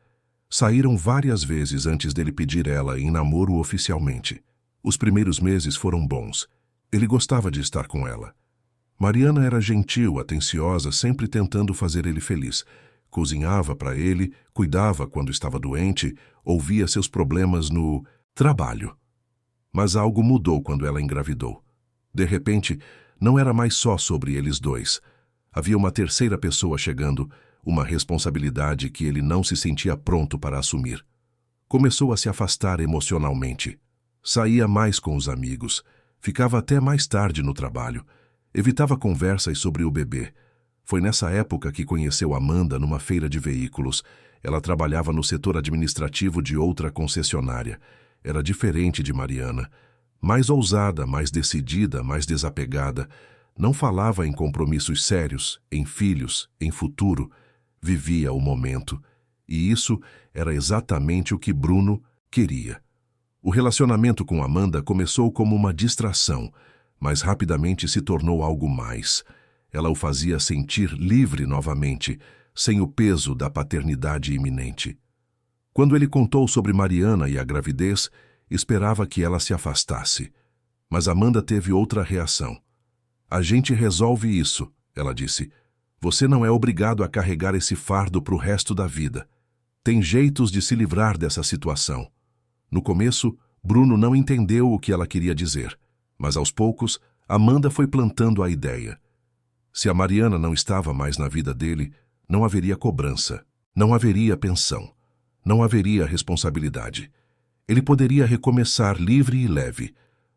Saíram várias vezes antes dele pedir ela em namoro oficialmente. Os primeiros meses foram bons. Ele gostava de estar com ela. Mariana era gentil, atenciosa, sempre tentando fazer ele feliz. Cozinhava para ele, cuidava quando estava doente, ouvia seus problemas no trabalho. Mas algo mudou quando ela engravidou. De repente, não era mais só sobre eles dois. Havia uma terceira pessoa chegando, uma responsabilidade que ele não se sentia pronto para assumir. Começou a se afastar emocionalmente. Saía mais com os amigos, ficava até mais tarde no trabalho, evitava conversas sobre o bebê. Foi nessa época que conheceu Amanda numa feira de veículos. Ela trabalhava no setor administrativo de outra concessionária. Era diferente de Mariana. Mais ousada, mais decidida, mais desapegada. Não falava em compromissos sérios, em filhos, em futuro. Vivia o momento. E isso era exatamente o que Bruno queria. O relacionamento com Amanda começou como uma distração, mas rapidamente se tornou algo mais. Ela o fazia sentir livre novamente, sem o peso da paternidade iminente. Quando ele contou sobre Mariana e a gravidez, esperava que ela se afastasse. Mas Amanda teve outra reação. A gente resolve isso, ela disse. Você não é obrigado a carregar esse fardo para o resto da vida. Tem jeitos de se livrar dessa situação. No começo, Bruno não entendeu o que ela queria dizer, mas aos poucos, Amanda foi plantando a ideia. Se a Mariana não estava mais na vida dele, não haveria cobrança, não haveria pensão, não haveria responsabilidade. Ele poderia recomeçar livre e leve.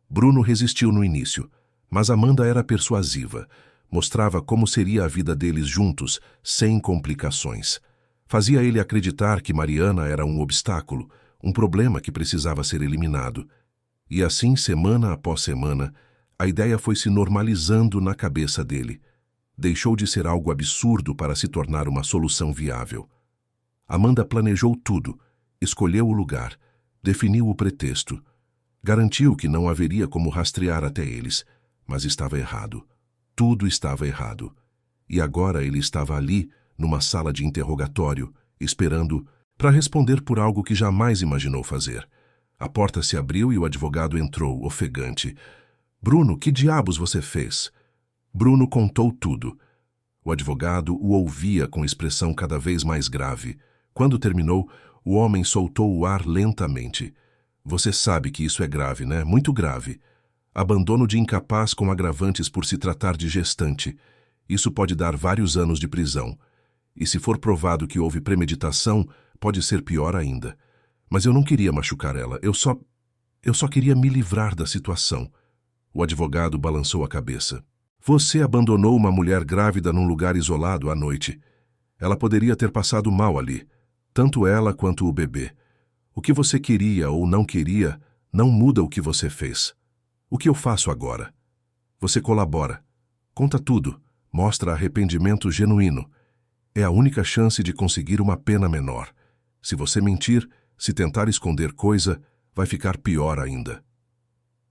Bruno resistiu no início, mas Amanda era persuasiva. Mostrava como seria a vida deles juntos, sem complicações. Fazia ele acreditar que Mariana era um obstáculo, um problema que precisava ser eliminado. E assim, semana após semana, a ideia foi se normalizando na cabeça dele. Deixou de ser algo absurdo para se tornar uma solução viável. Amanda planejou tudo, escolheu o lugar, definiu o pretexto. Garantiu que não haveria como rastrear até eles, mas estava errado. Tudo estava errado. E agora ele estava ali, numa sala de interrogatório, esperando para responder por algo que jamais imaginou fazer. A porta se abriu e o advogado entrou, ofegante. Bruno, que diabos você fez? Bruno contou tudo. O advogado o ouvia com expressão cada vez mais grave. Quando terminou, o homem soltou o ar lentamente. Você sabe que isso é grave, né? Muito grave. Abandono de incapaz com agravantes por se tratar de gestante. Isso pode dar vários anos de prisão. E se for provado que houve premeditação, pode ser pior ainda. Mas eu não queria machucar ela, eu só queria me livrar da situação. O advogado balançou a cabeça. Você abandonou uma mulher grávida num lugar isolado à noite. Ela poderia ter passado mal ali, tanto ela quanto o bebê. O que você queria ou não queria não muda o que você fez. O que eu faço agora? Você colabora. Conta tudo. Mostra arrependimento genuíno. É a única chance de conseguir uma pena menor. Se você mentir, se tentar esconder coisa, vai ficar pior ainda.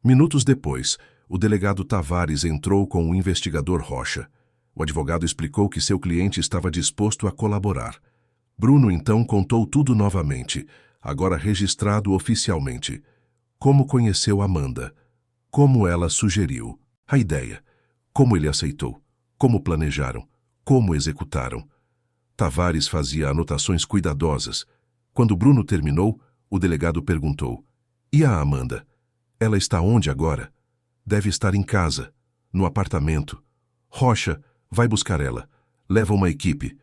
Minutos depois, o delegado Tavares entrou com o investigador Rocha. O advogado explicou que seu cliente estava disposto a colaborar. Bruno então contou tudo novamente, agora registrado oficialmente. Como conheceu Amanda, como ela sugeriu, a ideia, como ele aceitou, como planejaram, como executaram. Tavares fazia anotações cuidadosas. Quando Bruno terminou, o delegado perguntou: "E a Amanda? Ela está onde agora?" "Deve estar em casa, no apartamento. Rocha, vai buscar ela. Leva uma equipe."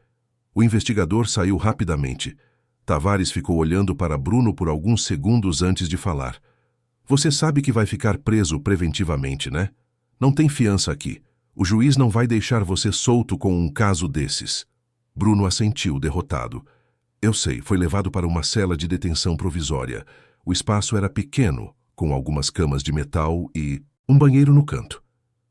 O investigador saiu rapidamente. Tavares ficou olhando para Bruno por alguns segundos antes de falar. "Você sabe que vai ficar preso preventivamente, né? Não tem fiança aqui. O juiz não vai deixar você solto com um caso desses." Bruno assentiu, derrotado. "Eu sei, foi levado para uma cela de detenção provisória. O espaço era pequeno, com algumas camas de metal e um banheiro no canto.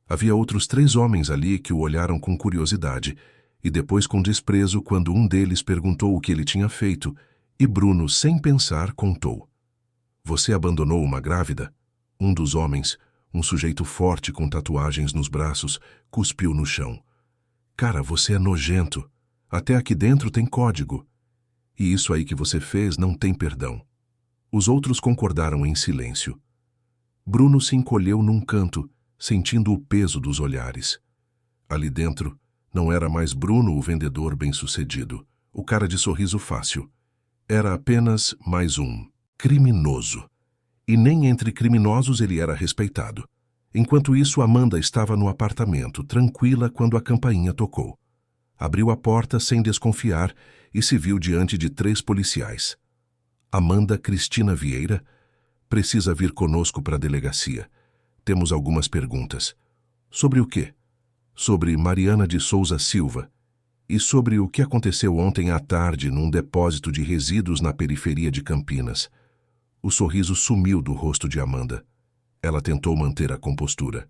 Havia outros 3 homens ali que o olharam com curiosidade e depois com desprezo quando um deles perguntou o que ele tinha feito, e Bruno, sem pensar, contou. "Você abandonou uma grávida?" Um dos homens, um sujeito forte com tatuagens nos braços, cuspiu no chão. "Cara, você é nojento. Até aqui dentro tem código. E isso aí que você fez não tem perdão." Os outros concordaram em silêncio. Bruno se encolheu num canto, sentindo o peso dos olhares. Ali dentro, não era mais Bruno o vendedor bem-sucedido, o cara de sorriso fácil. Era apenas mais um criminoso. E nem entre criminosos ele era respeitado. Enquanto isso, Amanda estava no apartamento, tranquila quando a campainha tocou. Abriu a porta sem desconfiar e se viu diante de 3 policiais. "Amanda Cristina Vieira, precisa vir conosco para a delegacia. Temos algumas perguntas." "Sobre o quê?" "Sobre Mariana de Souza Silva e sobre o que aconteceu ontem à tarde num depósito de resíduos na periferia de Campinas." O sorriso sumiu do rosto de Amanda. Ela tentou manter a compostura.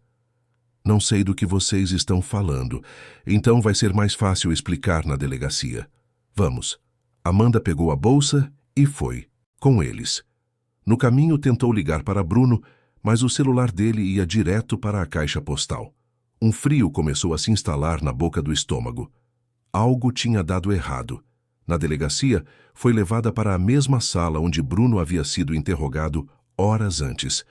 "Não sei do que vocês estão falando, então vai ser mais fácil explicar na delegacia. Vamos." Amanda pegou a bolsa e foi, com eles. No caminho tentou ligar para Bruno, mas o celular dele ia direto para a caixa postal. Um frio começou a se instalar na boca do estômago. Algo tinha dado errado. Na delegacia, foi levada para a mesma sala onde Bruno havia sido interrogado horas antes.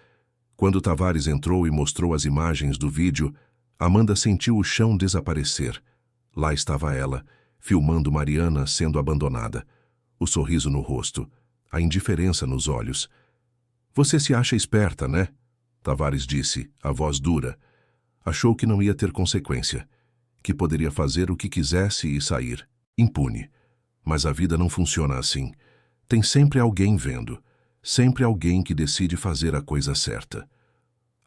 Quando Tavares entrou e mostrou as imagens do vídeo, Amanda sentiu o chão desaparecer. Lá estava ela, filmando Mariana sendo abandonada. O sorriso no rosto, a indiferença nos olhos. "Você se acha esperta, né?" Tavares disse, a voz dura. Achou que não ia ter consequência, que poderia fazer o que quisesse e sair, impune. Mas a vida não funciona assim. Tem sempre alguém vendo, sempre alguém que decide fazer a coisa certa.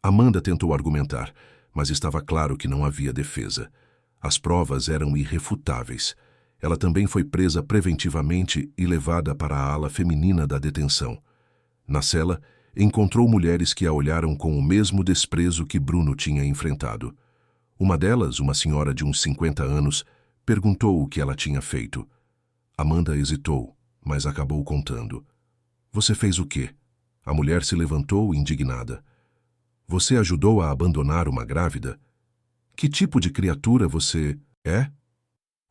Amanda tentou argumentar, mas estava claro que não havia defesa. As provas eram irrefutáveis. Ela também foi presa preventivamente e levada para a ala feminina da detenção. Na cela, encontrou mulheres que a olharam com o mesmo desprezo que Bruno tinha enfrentado. Uma delas, uma senhora de uns 50 anos, perguntou o que ela tinha feito. Amanda hesitou, mas acabou contando. "Você fez o quê?" A mulher se levantou, indignada. "Você ajudou a abandonar uma grávida? Que tipo de criatura você é?"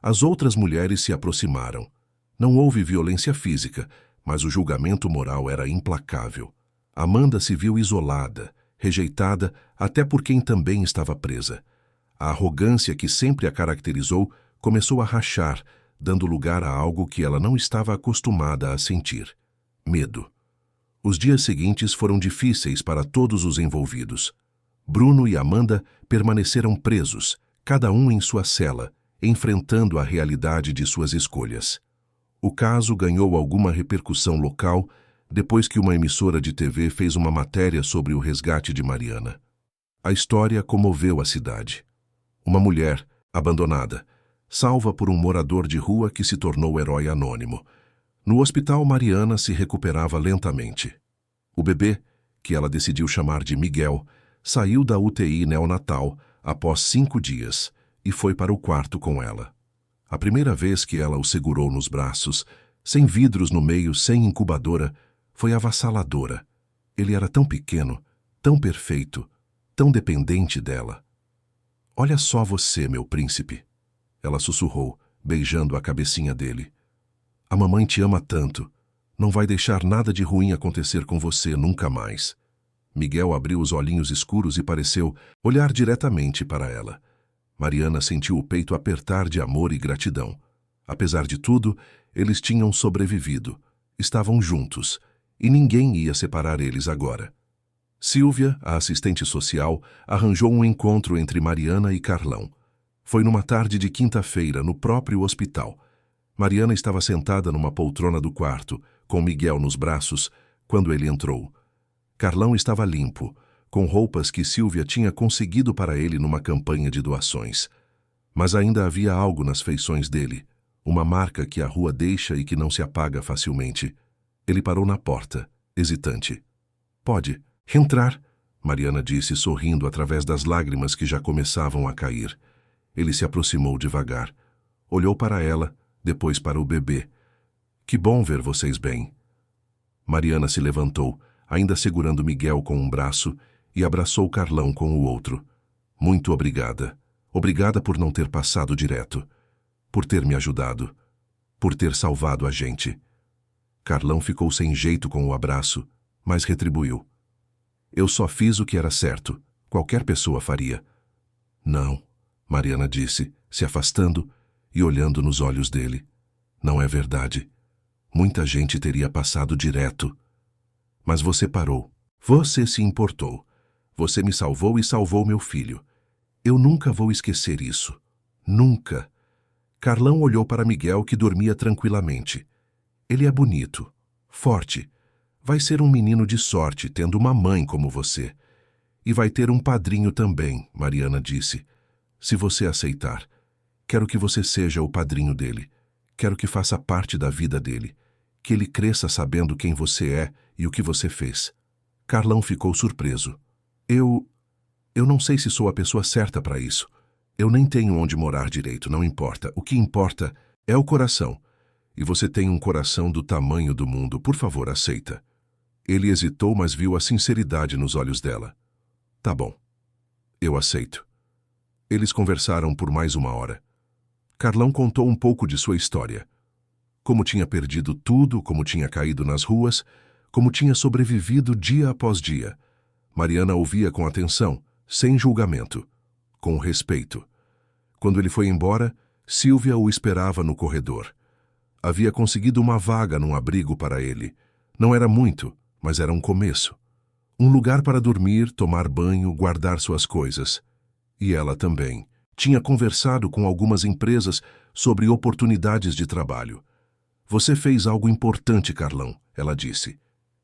As outras mulheres se aproximaram. Não houve violência física, mas o julgamento moral era implacável. Amanda se viu isolada, rejeitada até por quem também estava presa. A arrogância que sempre a caracterizou começou a rachar, dando lugar a algo que ela não estava acostumada a sentir: medo. Os dias seguintes foram difíceis para todos os envolvidos. Bruno e Amanda permaneceram presos, cada um em sua cela, enfrentando a realidade de suas escolhas. O caso ganhou alguma repercussão local depois que uma emissora de TV fez uma matéria sobre o resgate de Mariana. A história comoveu a cidade. Uma mulher, abandonada, salva por um morador de rua que se tornou herói anônimo. No hospital, Mariana se recuperava lentamente. O bebê, que ela decidiu chamar de Miguel, saiu da UTI neonatal após 5 dias e foi para o quarto com ela. A primeira vez que ela o segurou nos braços, sem vidros no meio, sem incubadora, foi avassaladora. Ele era tão pequeno, tão perfeito, tão dependente dela. "Olha só você, meu príncipe", ela sussurrou, beijando a cabecinha dele. "A mamãe te ama tanto. Não vai deixar nada de ruim acontecer com você nunca mais." Miguel abriu os olhinhos escuros e pareceu olhar diretamente para ela. Mariana sentiu o peito apertar de amor e gratidão. Apesar de tudo, eles tinham sobrevivido. Estavam juntos, e ninguém ia separar eles agora. Silvia, a assistente social, arranjou um encontro entre Mariana e Carlão. Foi numa tarde de quinta-feira, no próprio hospital. Mariana estava sentada numa poltrona do quarto, com Miguel nos braços, quando ele entrou. Carlão estava limpo, com roupas que Silvia tinha conseguido para ele numa campanha de doações. Mas ainda havia algo nas feições dele, uma marca que a rua deixa e que não se apaga facilmente. Ele parou na porta, hesitante. "Pode entrar", Mariana disse, sorrindo através das lágrimas que já começavam a cair. Ele se aproximou devagar. Olhou para ela, depois para o bebê. "Que bom ver vocês bem." Mariana se levantou, ainda segurando Miguel com um braço, e abraçou Carlão com o outro. "Muito obrigada. Obrigada por não ter passado direto. Por ter me ajudado. Por ter salvado a gente." Carlão ficou sem jeito com o abraço, mas retribuiu. "Eu só fiz o que era certo. Qualquer pessoa faria." "Não", Mariana disse, se afastando e olhando nos olhos dele. "Não é verdade. Muita gente teria passado direto. Mas você parou. Você se importou. Você me salvou e salvou meu filho. Eu nunca vou esquecer isso. Nunca." Carlão olhou para Miguel, que dormia tranquilamente. "Ele é bonito, forte. Vai ser um menino de sorte, tendo uma mãe como você. E vai ter um padrinho também", Mariana disse. "Se você aceitar. Quero que você seja o padrinho dele. Quero que faça parte da vida dele. Que ele cresça sabendo quem você é e o que você fez." Carlão ficou surpreso. Eu não sei se sou a pessoa certa para isso. Eu nem tenho onde morar direito, não importa. O que importa é o coração. E você tem um coração do tamanho do mundo. Por favor, aceita." Ele hesitou, mas viu a sinceridade nos olhos dela. "Tá bom. Eu aceito." Eles conversaram por mais 1 hora. Carlão contou um pouco de sua história. Como tinha perdido tudo, como tinha caído nas ruas, como tinha sobrevivido dia após dia. Mariana ouvia com atenção, sem julgamento, com respeito. Quando ele foi embora, Silvia o esperava no corredor. Havia conseguido uma vaga num abrigo para ele. Não era muito, mas era um começo. Um lugar para dormir, tomar banho, guardar suas coisas. E ela também. Tinha conversado com algumas empresas sobre oportunidades de trabalho. "Você fez algo importante, Carlão", ela disse.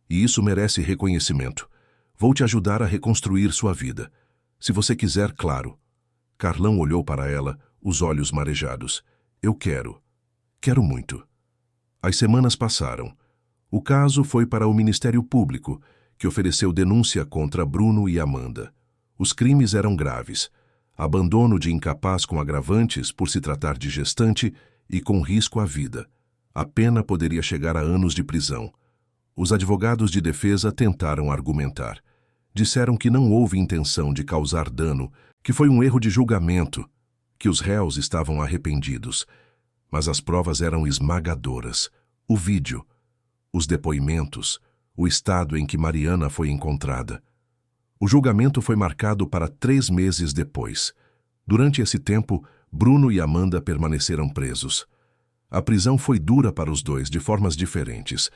"E isso merece reconhecimento. Vou te ajudar a reconstruir sua vida. Se você quiser, claro." Carlão olhou para ela, os olhos marejados. "Eu quero. Quero muito." As semanas passaram. O caso foi para o Ministério Público, que ofereceu denúncia contra Bruno e Amanda. Os crimes eram graves. Abandono de incapaz com agravantes por se tratar de gestante e com risco à vida. A pena poderia chegar a anos de prisão. Os advogados de defesa tentaram argumentar. Disseram que não houve intenção de causar dano, que foi um erro de julgamento, que os réus estavam arrependidos. Mas as provas eram esmagadoras. O vídeo, os depoimentos, o estado em que Mariana foi encontrada. O julgamento foi marcado para 3 meses depois. Durante esse tempo, Bruno e Amanda permaneceram presos. A prisão foi dura para os dois de formas diferentes.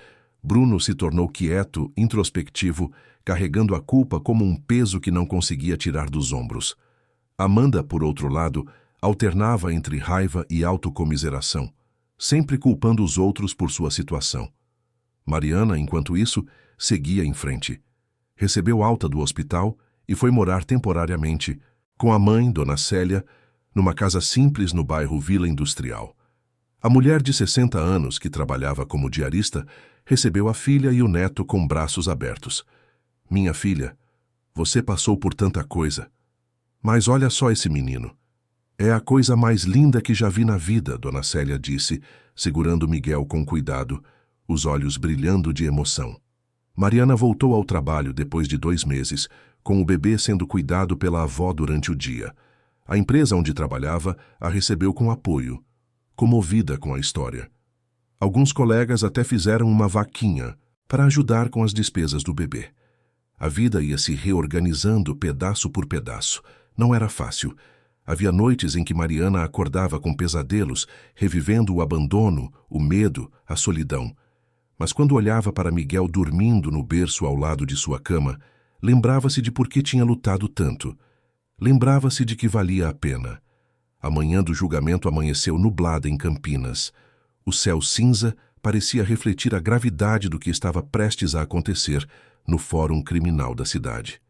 Bruno se tornou quieto, introspectivo, carregando a culpa como um peso que não conseguia tirar dos ombros. Amanda, por outro lado, alternava entre raiva e autocomiseração, sempre culpando os outros por sua situação. Mariana, enquanto isso, seguia em frente. Recebeu alta do hospital e foi morar temporariamente com a mãe, Dona Célia, numa casa simples no bairro Vila Industrial. A mulher de 60 anos, que trabalhava como diarista, recebeu a filha e o neto com braços abertos. Minha filha, você passou por tanta coisa. Mas olha só esse menino. É a coisa mais linda que já vi na vida, Dona Célia disse, segurando Miguel com cuidado, os olhos brilhando de emoção. Mariana voltou ao trabalho depois de 2 meses, com o bebê sendo cuidado pela avó durante o dia. A empresa onde trabalhava a recebeu com apoio, comovida com a história. Alguns colegas até fizeram uma vaquinha para ajudar com as despesas do bebê. A vida ia se reorganizando pedaço por pedaço. Não era fácil. Havia noites em que Mariana acordava com pesadelos, revivendo o abandono, o medo, a solidão. Mas quando olhava para Miguel dormindo no berço ao lado de sua cama, lembrava-se de por que tinha lutado tanto. Lembrava-se de que valia a pena. A manhã do julgamento amanheceu nublada em Campinas. O céu cinza parecia refletir a gravidade do que estava prestes a acontecer no Fórum Criminal da cidade.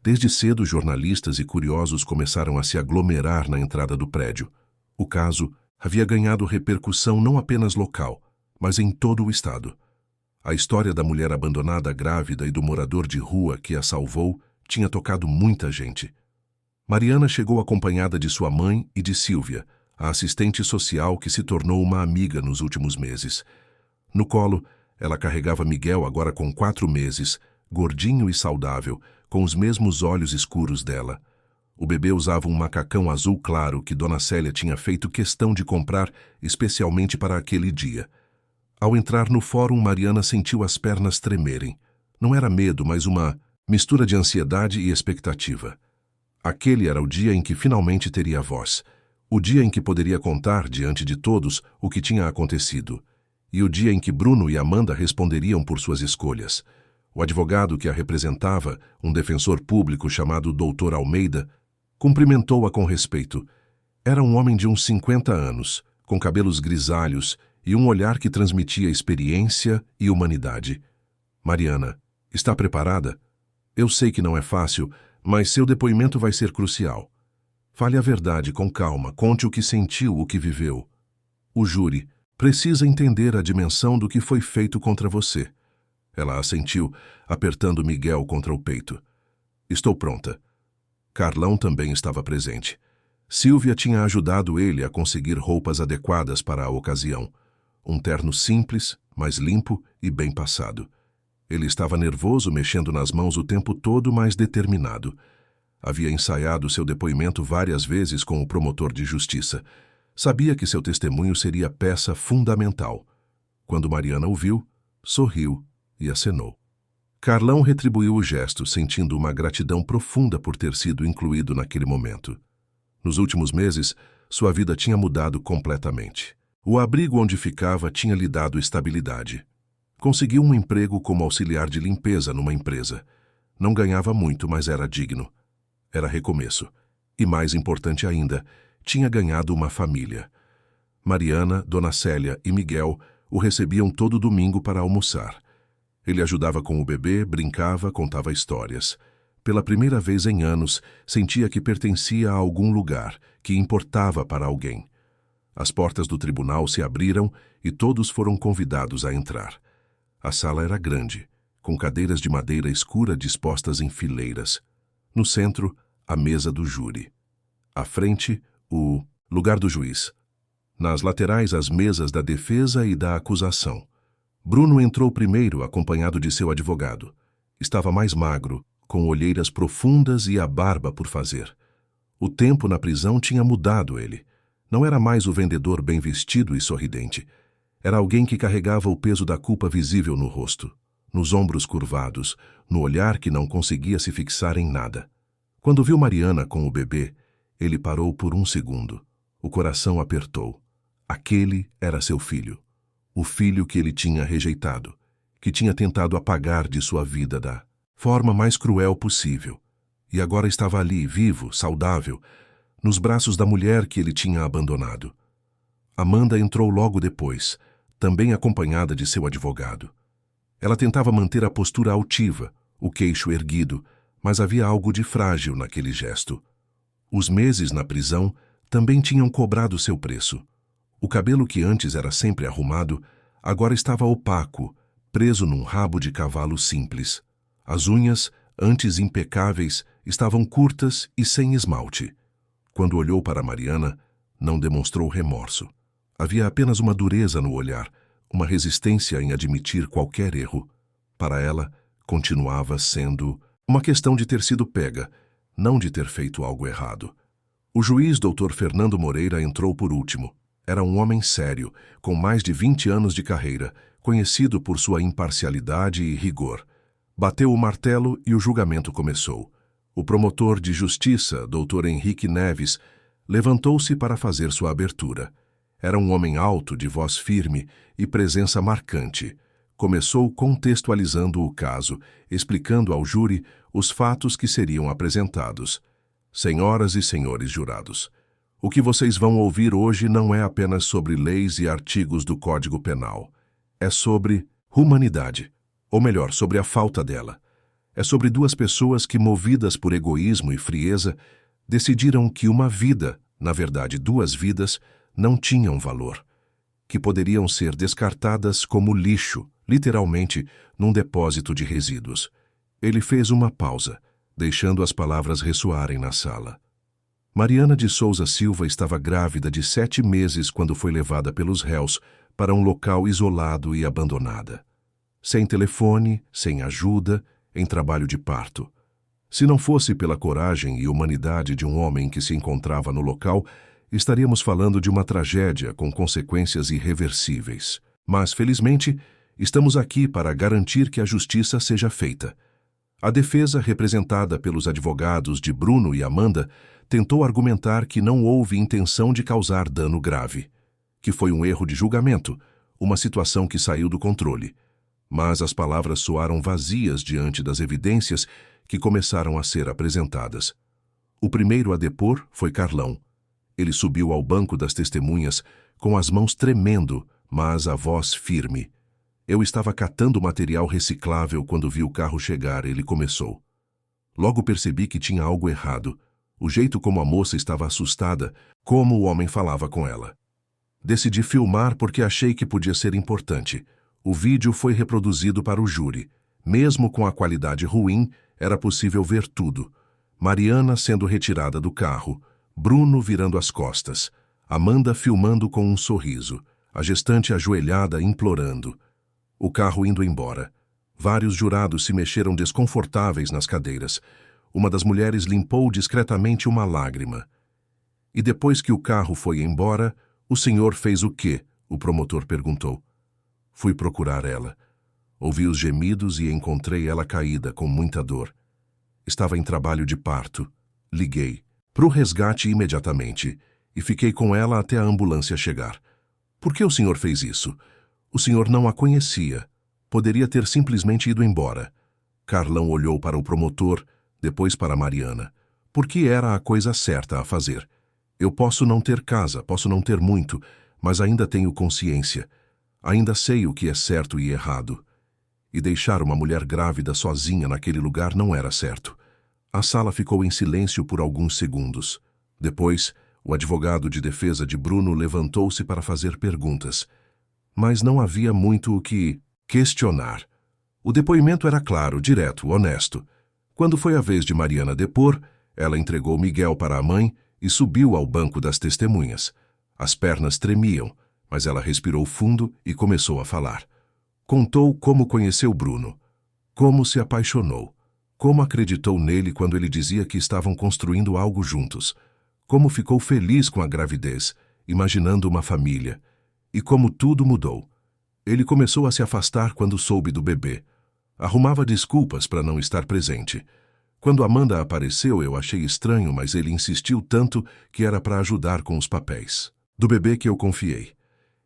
Desde cedo, jornalistas e curiosos começaram a se aglomerar na entrada do prédio. O caso havia ganhado repercussão não apenas local, mas em todo o estado. A história da mulher abandonada grávida e do morador de rua que a salvou tinha tocado muita gente. Mariana chegou acompanhada de sua mãe e de Sílvia, a assistente social que se tornou uma amiga nos últimos meses. No colo, ela carregava Miguel agora com 4 meses, gordinho e saudável, com os mesmos olhos escuros dela. O bebê usava um macacão azul claro que Dona Célia tinha feito questão de comprar especialmente para aquele dia. Ao entrar no fórum, Mariana sentiu as pernas tremerem. Não era medo, mas uma mistura de ansiedade e expectativa. Aquele era o dia em que finalmente teria voz. O dia em que poderia contar diante de todos o que tinha acontecido. E o dia em que Bruno e Amanda responderiam por suas escolhas. O advogado que a representava, um defensor público chamado Dr. Almeida, cumprimentou-a com respeito. Era um homem de uns 50 anos, com cabelos grisalhos e um olhar que transmitia experiência e humanidade. Mariana, está preparada? Eu sei que não é fácil, mas seu depoimento vai ser crucial. Fale a verdade com calma, conte o que sentiu, o que viveu. O júri precisa entender a dimensão do que foi feito contra você. Ela assentiu, apertando Miguel contra o peito. Estou pronta. Carlão também estava presente. Sílvia tinha ajudado ele a conseguir roupas adequadas para a ocasião. Um terno simples, mas limpo e bem passado. Ele estava nervoso, mexendo nas mãos o tempo todo, mas determinado. Havia ensaiado seu depoimento várias vezes com o promotor de justiça. Sabia que seu testemunho seria peça fundamental. Quando Mariana o viu, sorriu e acenou. Carlão retribuiu o gesto, sentindo uma gratidão profunda por ter sido incluído naquele momento. Nos últimos meses, sua vida tinha mudado completamente. O abrigo onde ficava tinha lhe dado estabilidade. Conseguiu um emprego como auxiliar de limpeza numa empresa. Não ganhava muito, mas era digno. Era recomeço. E mais importante ainda, tinha ganhado uma família. Mariana, Dona Célia e Miguel o recebiam todo domingo para almoçar. Ele ajudava com o bebê, brincava, contava histórias. Pela primeira vez em anos, sentia que pertencia a algum lugar, que importava para alguém. As portas do tribunal se abriram e todos foram convidados a entrar. A sala era grande, com cadeiras de madeira escura dispostas em fileiras. No centro, a mesa do júri. À frente, o lugar do juiz. Nas laterais, as mesas da defesa e da acusação. Bruno entrou primeiro, acompanhado de seu advogado. Estava mais magro, com olheiras profundas e a barba por fazer. O tempo na prisão tinha mudado ele. Não era mais o vendedor bem vestido e sorridente. Era alguém que carregava o peso da culpa visível no rosto, nos ombros curvados, no olhar que não conseguia se fixar em nada. Quando viu Mariana com o bebê, ele parou por um segundo. O coração apertou. Aquele era seu filho. O filho que ele tinha rejeitado, que tinha tentado apagar de sua vida da forma mais cruel possível. E agora estava ali, vivo, saudável, nos braços da mulher que ele tinha abandonado. Amanda entrou logo depois, também acompanhada de seu advogado. Ela tentava manter a postura altiva, o queixo erguido, mas havia algo de frágil naquele gesto. Os meses na prisão também tinham cobrado seu preço. O cabelo que antes era sempre arrumado, agora estava opaco, preso num rabo de cavalo simples. As unhas, antes impecáveis, estavam curtas e sem esmalte. Quando olhou para Mariana, não demonstrou remorso. Havia apenas uma dureza no olhar, uma resistência em admitir qualquer erro. Para ela, continuava sendo uma questão de ter sido pega, não de ter feito algo errado. O juiz Dr. Fernando Moreira entrou por último. Era um homem sério, com mais de 20 anos de carreira, conhecido por sua imparcialidade e rigor. Bateu o martelo e o julgamento começou. O promotor de justiça, Dr. Henrique Neves, levantou-se para fazer sua abertura. Era um homem alto, de voz firme e presença marcante. Começou contextualizando o caso, explicando ao júri os fatos que seriam apresentados. Senhoras e senhores jurados, o que vocês vão ouvir hoje não é apenas sobre leis e artigos do Código Penal. É sobre humanidade, ou melhor, sobre a falta dela. É sobre duas pessoas que, movidas por egoísmo e frieza, decidiram que uma vida, na verdade duas vidas, não tinham valor, que poderiam ser descartadas como lixo, literalmente, num depósito de resíduos. Ele fez uma pausa, deixando as palavras ressoarem na sala. Mariana de Souza Silva estava grávida de 7 meses quando foi levada pelos réus para um local isolado e abandonada. Sem telefone, sem ajuda, em trabalho de parto. Se não fosse pela coragem e humanidade de um homem que se encontrava no local, estaríamos falando de uma tragédia com consequências irreversíveis. Mas, felizmente, estamos aqui para garantir que a justiça seja feita. A defesa, representada pelos advogados de Bruno e Amanda, tentou argumentar que não houve intenção de causar dano grave, que foi um erro de julgamento, uma situação que saiu do controle. Mas as palavras soaram vazias diante das evidências que começaram a ser apresentadas. O primeiro a depor foi Carlão. Ele subiu ao banco das testemunhas, com as mãos tremendo, mas a voz firme. Eu estava catando material reciclável quando vi o carro chegar, ele começou. Logo percebi que tinha algo errado, o jeito como a moça estava assustada, como o homem falava com ela. Decidi filmar porque achei que podia ser importante. O vídeo foi reproduzido para o júri. Mesmo com a qualidade ruim, era possível ver tudo. Mariana sendo retirada do carro, Bruno virando as costas, Amanda filmando com um sorriso, a gestante ajoelhada implorando. O carro indo embora. Vários jurados se mexeram desconfortáveis nas cadeiras. Uma das mulheres limpou discretamente uma lágrima. E depois que o carro foi embora, o senhor fez o quê? O promotor perguntou. Fui procurar ela. Ouvi os gemidos e encontrei ela caída, com muita dor. Estava em trabalho de parto. Liguei pro resgate imediatamente e fiquei com ela até a ambulância chegar. Por que o senhor fez isso? O senhor não a conhecia. Poderia ter simplesmente ido embora. Carlão olhou para o promotor, depois para Mariana. Porque era a coisa certa a fazer. Eu posso não ter casa, posso não ter muito, mas ainda tenho consciência. Ainda sei o que é certo e errado. E deixar uma mulher grávida sozinha naquele lugar não era certo. A sala ficou em silêncio por alguns segundos. Depois, o advogado de defesa de Bruno levantou-se para fazer perguntas. Mas não havia muito o que questionar. O depoimento era claro, direto, honesto. Quando foi a vez de Mariana depor, ela entregou Miguel para a mãe e subiu ao banco das testemunhas. As pernas tremiam, mas ela respirou fundo e começou a falar. Contou como conheceu Bruno, como se apaixonou, como acreditou nele quando ele dizia que estavam construindo algo juntos, como ficou feliz com a gravidez, imaginando uma família, e como tudo mudou. Ele começou a se afastar quando soube do bebê. Arrumava desculpas para não estar presente. Quando Amanda apareceu, eu achei estranho, mas ele insistiu tanto que era para ajudar com os papéis. Do bebê que eu confiei.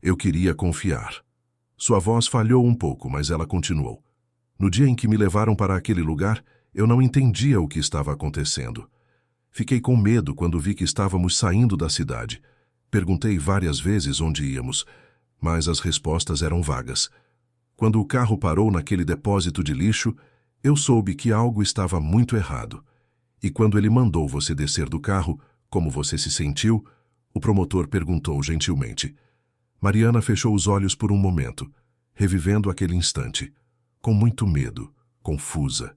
Eu queria confiar. Sua voz falhou um pouco, mas ela continuou. No dia em que me levaram para aquele lugar, eu não entendia o que estava acontecendo. Fiquei com medo quando vi que estávamos saindo da cidade. Perguntei várias vezes onde íamos, mas as respostas eram vagas. Quando o carro parou naquele depósito de lixo, eu soube que algo estava muito errado. E quando ele mandou você descer do carro, como você se sentiu? O promotor perguntou gentilmente. Mariana fechou os olhos por um momento, revivendo aquele instante, com muito medo, confusa.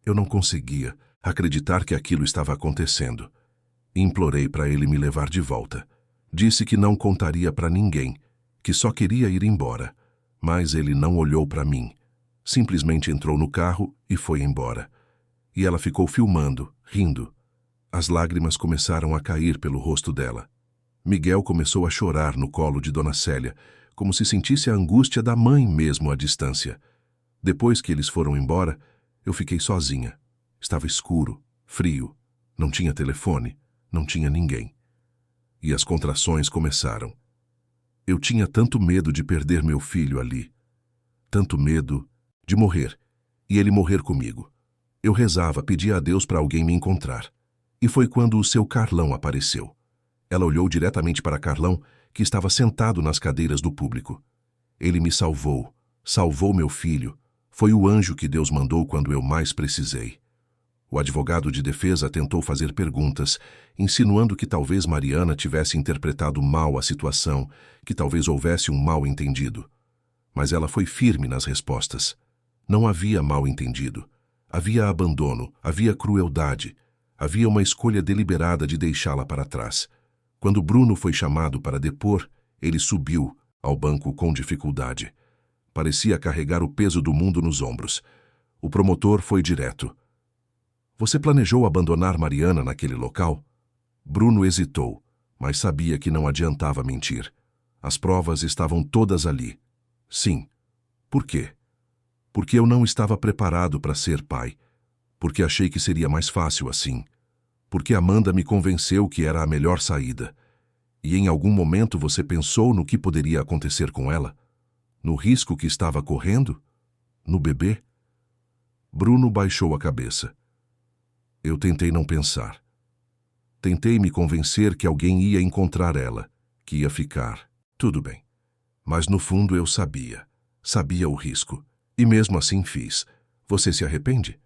Eu não conseguia acreditar que aquilo estava acontecendo. Implorei para ele me levar de volta. Disse que não contaria para ninguém, que só queria ir embora. Mas ele não olhou para mim. Simplesmente entrou no carro e foi embora. E ela ficou filmando, rindo. As lágrimas começaram a cair pelo rosto dela. Miguel começou a chorar no colo de Dona Célia, como se sentisse a angústia da mãe mesmo à distância. Depois que eles foram embora, eu fiquei sozinha. Estava escuro, frio, não tinha telefone, não tinha ninguém. E as contrações começaram. Eu tinha tanto medo de perder meu filho ali. Tanto medo de morrer, e ele morrer comigo. Eu rezava, pedia a Deus para alguém me encontrar. E foi quando o seu Carlão apareceu. Ela olhou diretamente para Carlão, que estava sentado nas cadeiras do público. Ele me salvou, salvou meu filho. Foi o anjo que Deus mandou quando eu mais precisei. O advogado de defesa tentou fazer perguntas, insinuando que talvez Mariana tivesse interpretado mal a situação, que talvez houvesse um mal-entendido. Mas ela foi firme nas respostas. Não havia mal-entendido. Havia abandono, havia crueldade. Havia uma escolha deliberada de deixá-la para trás. Quando Bruno foi chamado para depor, ele subiu ao banco com dificuldade. Parecia carregar o peso do mundo nos ombros. O promotor foi direto. Você planejou abandonar Mariana naquele local? Bruno hesitou, mas sabia que não adiantava mentir. As provas estavam todas ali. Sim. Por quê? Porque eu não estava preparado para ser pai. Porque achei que seria mais fácil assim. Porque Amanda me convenceu que era a melhor saída. E em algum momento você pensou no que poderia acontecer com ela? No risco que estava correndo? No bebê? Bruno baixou a cabeça. Eu tentei não pensar. Tentei me convencer que alguém ia encontrar ela, que ia ficar. Tudo bem. Mas no fundo eu sabia. Sabia o risco. E mesmo assim fiz. Você se arrepende?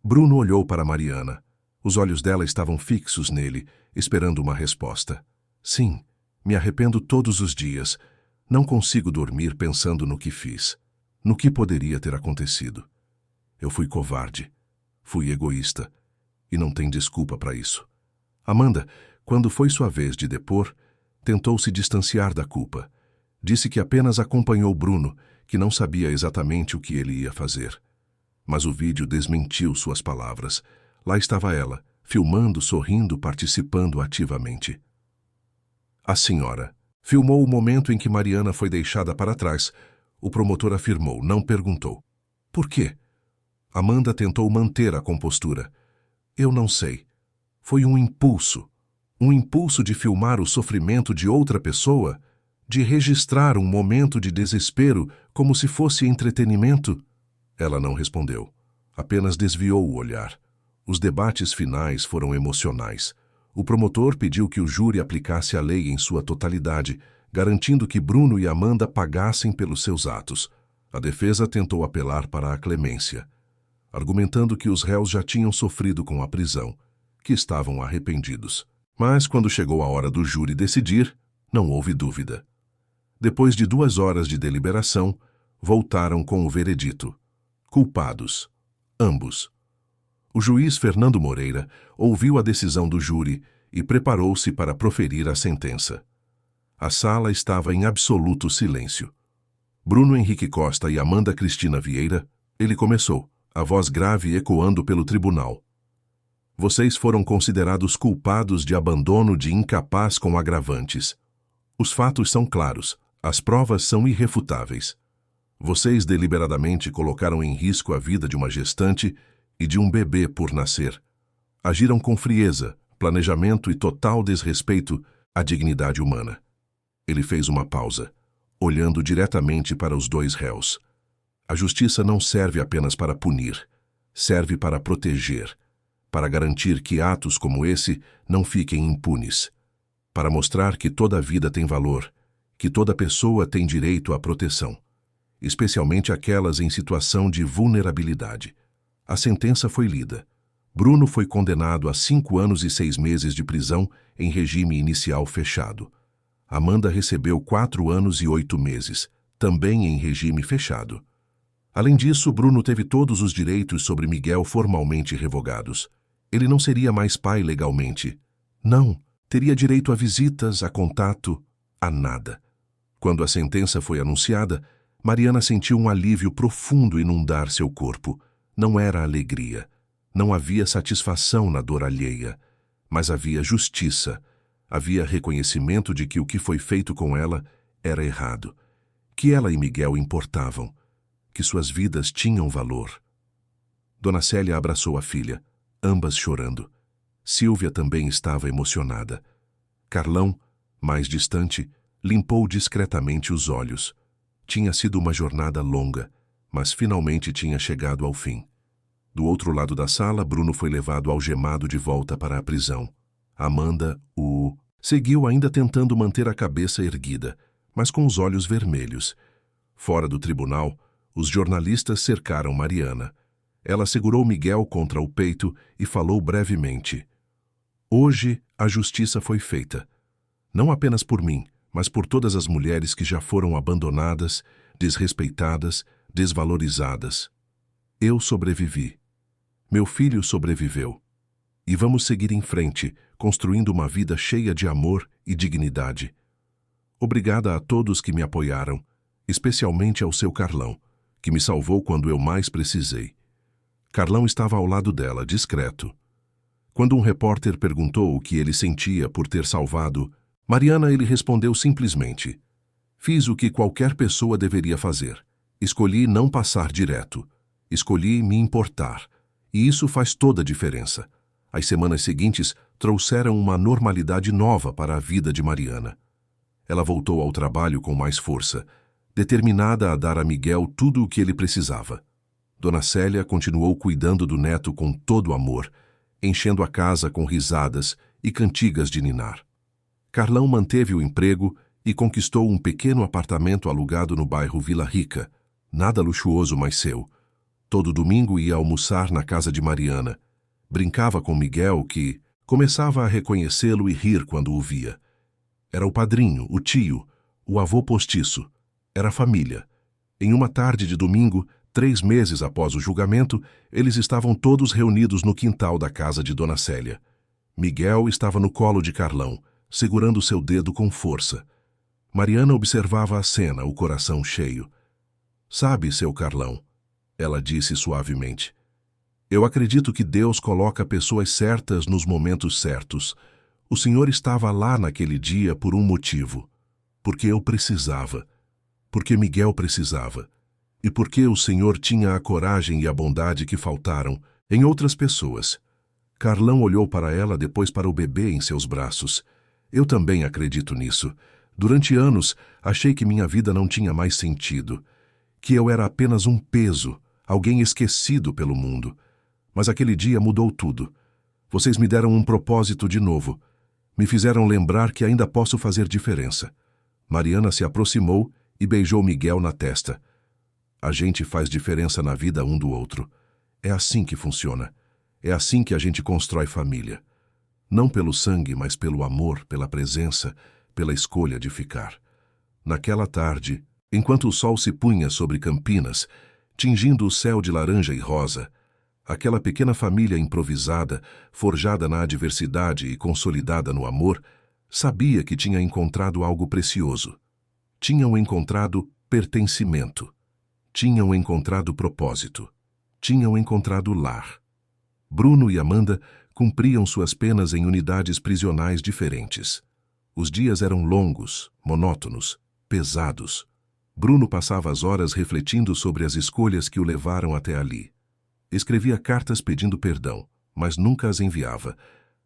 Bruno olhou para Mariana. Os olhos dela estavam fixos nele, esperando uma resposta. Sim, me arrependo todos os dias. Não consigo dormir pensando no que fiz, no que poderia ter acontecido. Eu fui covarde, fui egoísta, e não tem desculpa para isso. Amanda, quando foi sua vez de depor, tentou se distanciar da culpa. Disse que apenas acompanhou Bruno, que não sabia exatamente o que ele ia fazer. Mas o vídeo desmentiu suas palavras. Lá estava ela, filmando, sorrindo, participando ativamente. A senhora filmou o momento em que Mariana foi deixada para trás. O promotor afirmou, não perguntou. Por quê? Amanda tentou manter a compostura. Eu não sei. Foi um impulso. Um impulso de filmar o sofrimento de outra pessoa, de registrar um momento de desespero como se fosse entretenimento. Ela não respondeu. Apenas desviou o olhar. Os debates finais foram emocionais. O promotor pediu que o júri aplicasse a lei em sua totalidade, garantindo que Bruno e Amanda pagassem pelos seus atos. A defesa tentou apelar para a clemência, argumentando que os réus já tinham sofrido com a prisão, que estavam arrependidos. Mas quando chegou a hora do júri decidir, não houve dúvida. Depois de 2 horas de deliberação, voltaram com o veredito. Culpados. Ambos. O juiz Fernando Moreira ouviu a decisão do júri e preparou-se para proferir a sentença. A sala estava em absoluto silêncio. Bruno Henrique Costa e Amanda Cristina Vieira, ele começou, a voz grave ecoando pelo tribunal. Vocês foram considerados culpados de abandono de incapaz com agravantes. Os fatos são claros, as provas são irrefutáveis. Vocês deliberadamente colocaram em risco a vida de uma gestante e de um bebê por nascer. Agiram com frieza, planejamento e total desrespeito à dignidade humana. Ele fez uma pausa. olhando diretamente para os dois réus. A justiça não serve apenas para punir, serve para proteger, para garantir que atos como esse não fiquem impunes, para mostrar que toda vida tem valor, que toda pessoa tem direito à proteção, especialmente aquelas em situação de vulnerabilidade. A sentença foi lida. Bruno foi condenado a 5 anos e 6 meses de prisão em regime inicial fechado. Amanda recebeu 4 anos e 8 meses, também em regime fechado. Além disso, Bruno teve todos os direitos sobre Miguel formalmente revogados. Ele não seria mais pai legalmente. Não, teria direito a visitas, a contato, a nada. Quando a sentença foi anunciada, Mariana sentiu um alívio profundo inundar seu corpo. Não era alegria. Não havia satisfação na dor alheia, mas havia justiça. Havia reconhecimento de que o que foi feito com ela era errado, que ela e Miguel importavam, que suas vidas tinham valor. Dona Célia abraçou a filha, ambas chorando. Sílvia também estava emocionada. Carlão, mais distante, limpou discretamente os olhos. Tinha sido uma jornada longa, mas finalmente tinha chegado ao fim. Do outro lado da sala, Bruno foi levado algemado de volta para a prisão. Amanda seguiu ainda tentando manter a cabeça erguida, mas com os olhos vermelhos. Fora do tribunal, os jornalistas cercaram Mariana. Ela segurou Miguel contra o peito e falou brevemente. Hoje a justiça foi feita. Não apenas por mim, mas por todas as mulheres que já foram abandonadas, desrespeitadas, desvalorizadas. Eu sobrevivi. Meu filho sobreviveu. E vamos seguir em frente, construindo uma vida cheia de amor e dignidade. Obrigada a todos que me apoiaram, especialmente ao seu Carlão, que me salvou quando eu mais precisei. Carlão estava ao lado dela, discreto. Quando um repórter perguntou o que ele sentia por ter salvado Mariana, ele respondeu simplesmente: fiz o que qualquer pessoa deveria fazer. Escolhi não passar direto. Escolhi me importar. E isso faz toda a diferença. As semanas seguintes trouxeram uma normalidade nova para a vida de Mariana. Ela voltou ao trabalho com mais força, determinada a dar a Miguel tudo o que ele precisava. Dona Célia continuou cuidando do neto com todo amor, enchendo a casa com risadas e cantigas de ninar. Carlão manteve o emprego e conquistou um pequeno apartamento alugado no bairro Vila Rica, nada luxuoso, mas seu. Todo domingo ia almoçar na casa de Mariana. Brincava com Miguel, que começava a reconhecê-lo e rir quando o via. Era o padrinho, o tio, o avô postiço. Era a família. Em uma tarde de domingo, 3 meses após o julgamento, eles estavam todos reunidos no quintal da casa de Dona Célia. Miguel estava no colo de Carlão, segurando seu dedo com força. Mariana observava a cena, o coração cheio. Sabe, seu Carlão, ela disse suavemente, eu acredito que Deus coloca pessoas certas nos momentos certos. O Senhor estava lá naquele dia por um motivo. Porque eu precisava. Porque Miguel precisava. E porque o Senhor tinha a coragem e a bondade que faltaram em outras pessoas. Carlão olhou para ela, depois para o bebê em seus braços. Eu também acredito nisso. Durante anos, achei que minha vida não tinha mais sentido. Que eu era apenas um peso, alguém esquecido pelo mundo. Mas aquele dia mudou tudo. Vocês me deram um propósito de novo. Me fizeram lembrar que ainda posso fazer diferença. Mariana se aproximou e beijou Miguel na testa. A gente faz diferença na vida um do outro. É assim que funciona. É assim que a gente constrói família. Não pelo sangue, mas pelo amor, pela presença, pela escolha de ficar. Naquela tarde, enquanto o sol se punha sobre Campinas, tingindo o céu de laranja e rosa, aquela pequena família improvisada, forjada na adversidade e consolidada no amor, sabia que tinha encontrado algo precioso. Tinham encontrado pertencimento. Tinham encontrado propósito. Tinham encontrado lar. Bruno e Amanda cumpriam suas penas em unidades prisionais diferentes. Os dias eram longos, monótonos, pesados. Bruno passava as horas refletindo sobre as escolhas que o levaram até ali. Escrevia cartas pedindo perdão, mas nunca as enviava.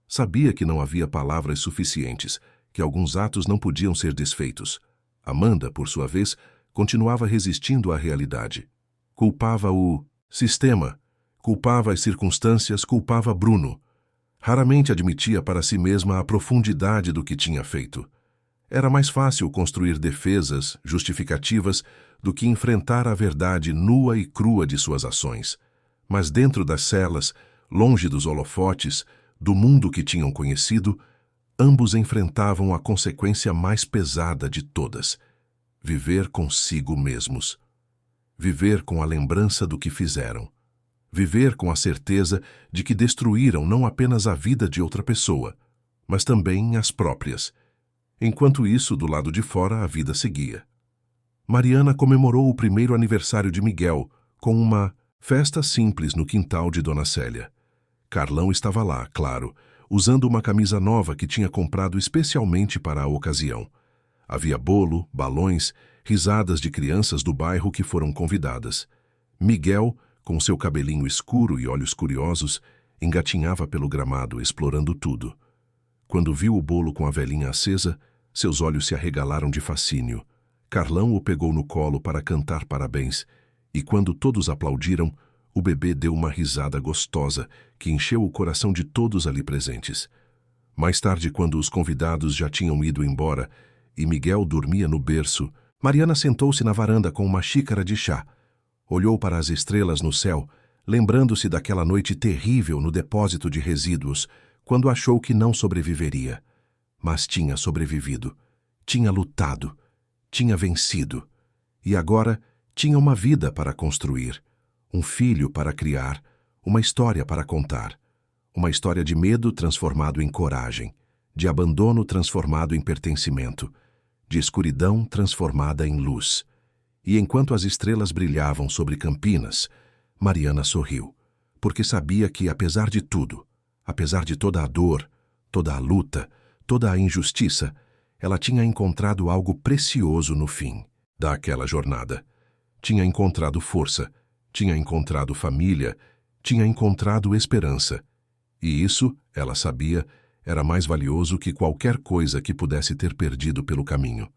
Sabia que não havia palavras suficientes, que alguns atos não podiam ser desfeitos. Amanda, por sua vez, continuava resistindo à realidade. Culpava o sistema, culpava as circunstâncias, culpava Bruno. Raramente admitia para si mesma a profundidade do que tinha feito. Era mais fácil construir defesas, justificativas, do que enfrentar a verdade nua e crua de suas ações. Mas dentro das celas, longe dos holofotes, do mundo que tinham conhecido, ambos enfrentavam a consequência mais pesada de todas: viver consigo mesmos. Viver com a lembrança do que fizeram. Viver com a certeza de que destruíram não apenas a vida de outra pessoa, mas também as próprias. Enquanto isso, do lado de fora, a vida seguia. Mariana comemorou o primeiro aniversário de Miguel com uma festa simples no quintal de Dona Célia. Carlão estava lá, claro, usando uma camisa nova que tinha comprado especialmente para a ocasião. Havia bolo, balões, risadas de crianças do bairro que foram convidadas. Miguel, com seu cabelinho escuro e olhos curiosos, engatinhava pelo gramado, explorando tudo. Quando viu o bolo com a velinha acesa, seus olhos se arregalaram de fascínio. Carlão o pegou no colo para cantar parabéns, e quando todos aplaudiram, o bebê deu uma risada gostosa que encheu o coração de todos ali presentes. Mais tarde, quando os convidados já tinham ido embora e Miguel dormia no berço, Mariana sentou-se na varanda com uma xícara de chá. Olhou para as estrelas no céu, lembrando-se daquela noite terrível no depósito de resíduos, quando achou que não sobreviveria. Mas tinha sobrevivido, tinha lutado, tinha vencido. E agora tinha uma vida para construir, um filho para criar, uma história para contar. Uma história de medo transformado em coragem, de abandono transformado em pertencimento, de escuridão transformada em luz. E enquanto as estrelas brilhavam sobre Campinas, Mariana sorriu, porque sabia que, apesar de tudo, apesar de toda a dor, toda a luta, toda a injustiça, ela tinha encontrado algo precioso no fim daquela jornada. Tinha encontrado força, tinha encontrado família, tinha encontrado esperança. E isso, ela sabia, era mais valioso que qualquer coisa que pudesse ter perdido pelo caminho.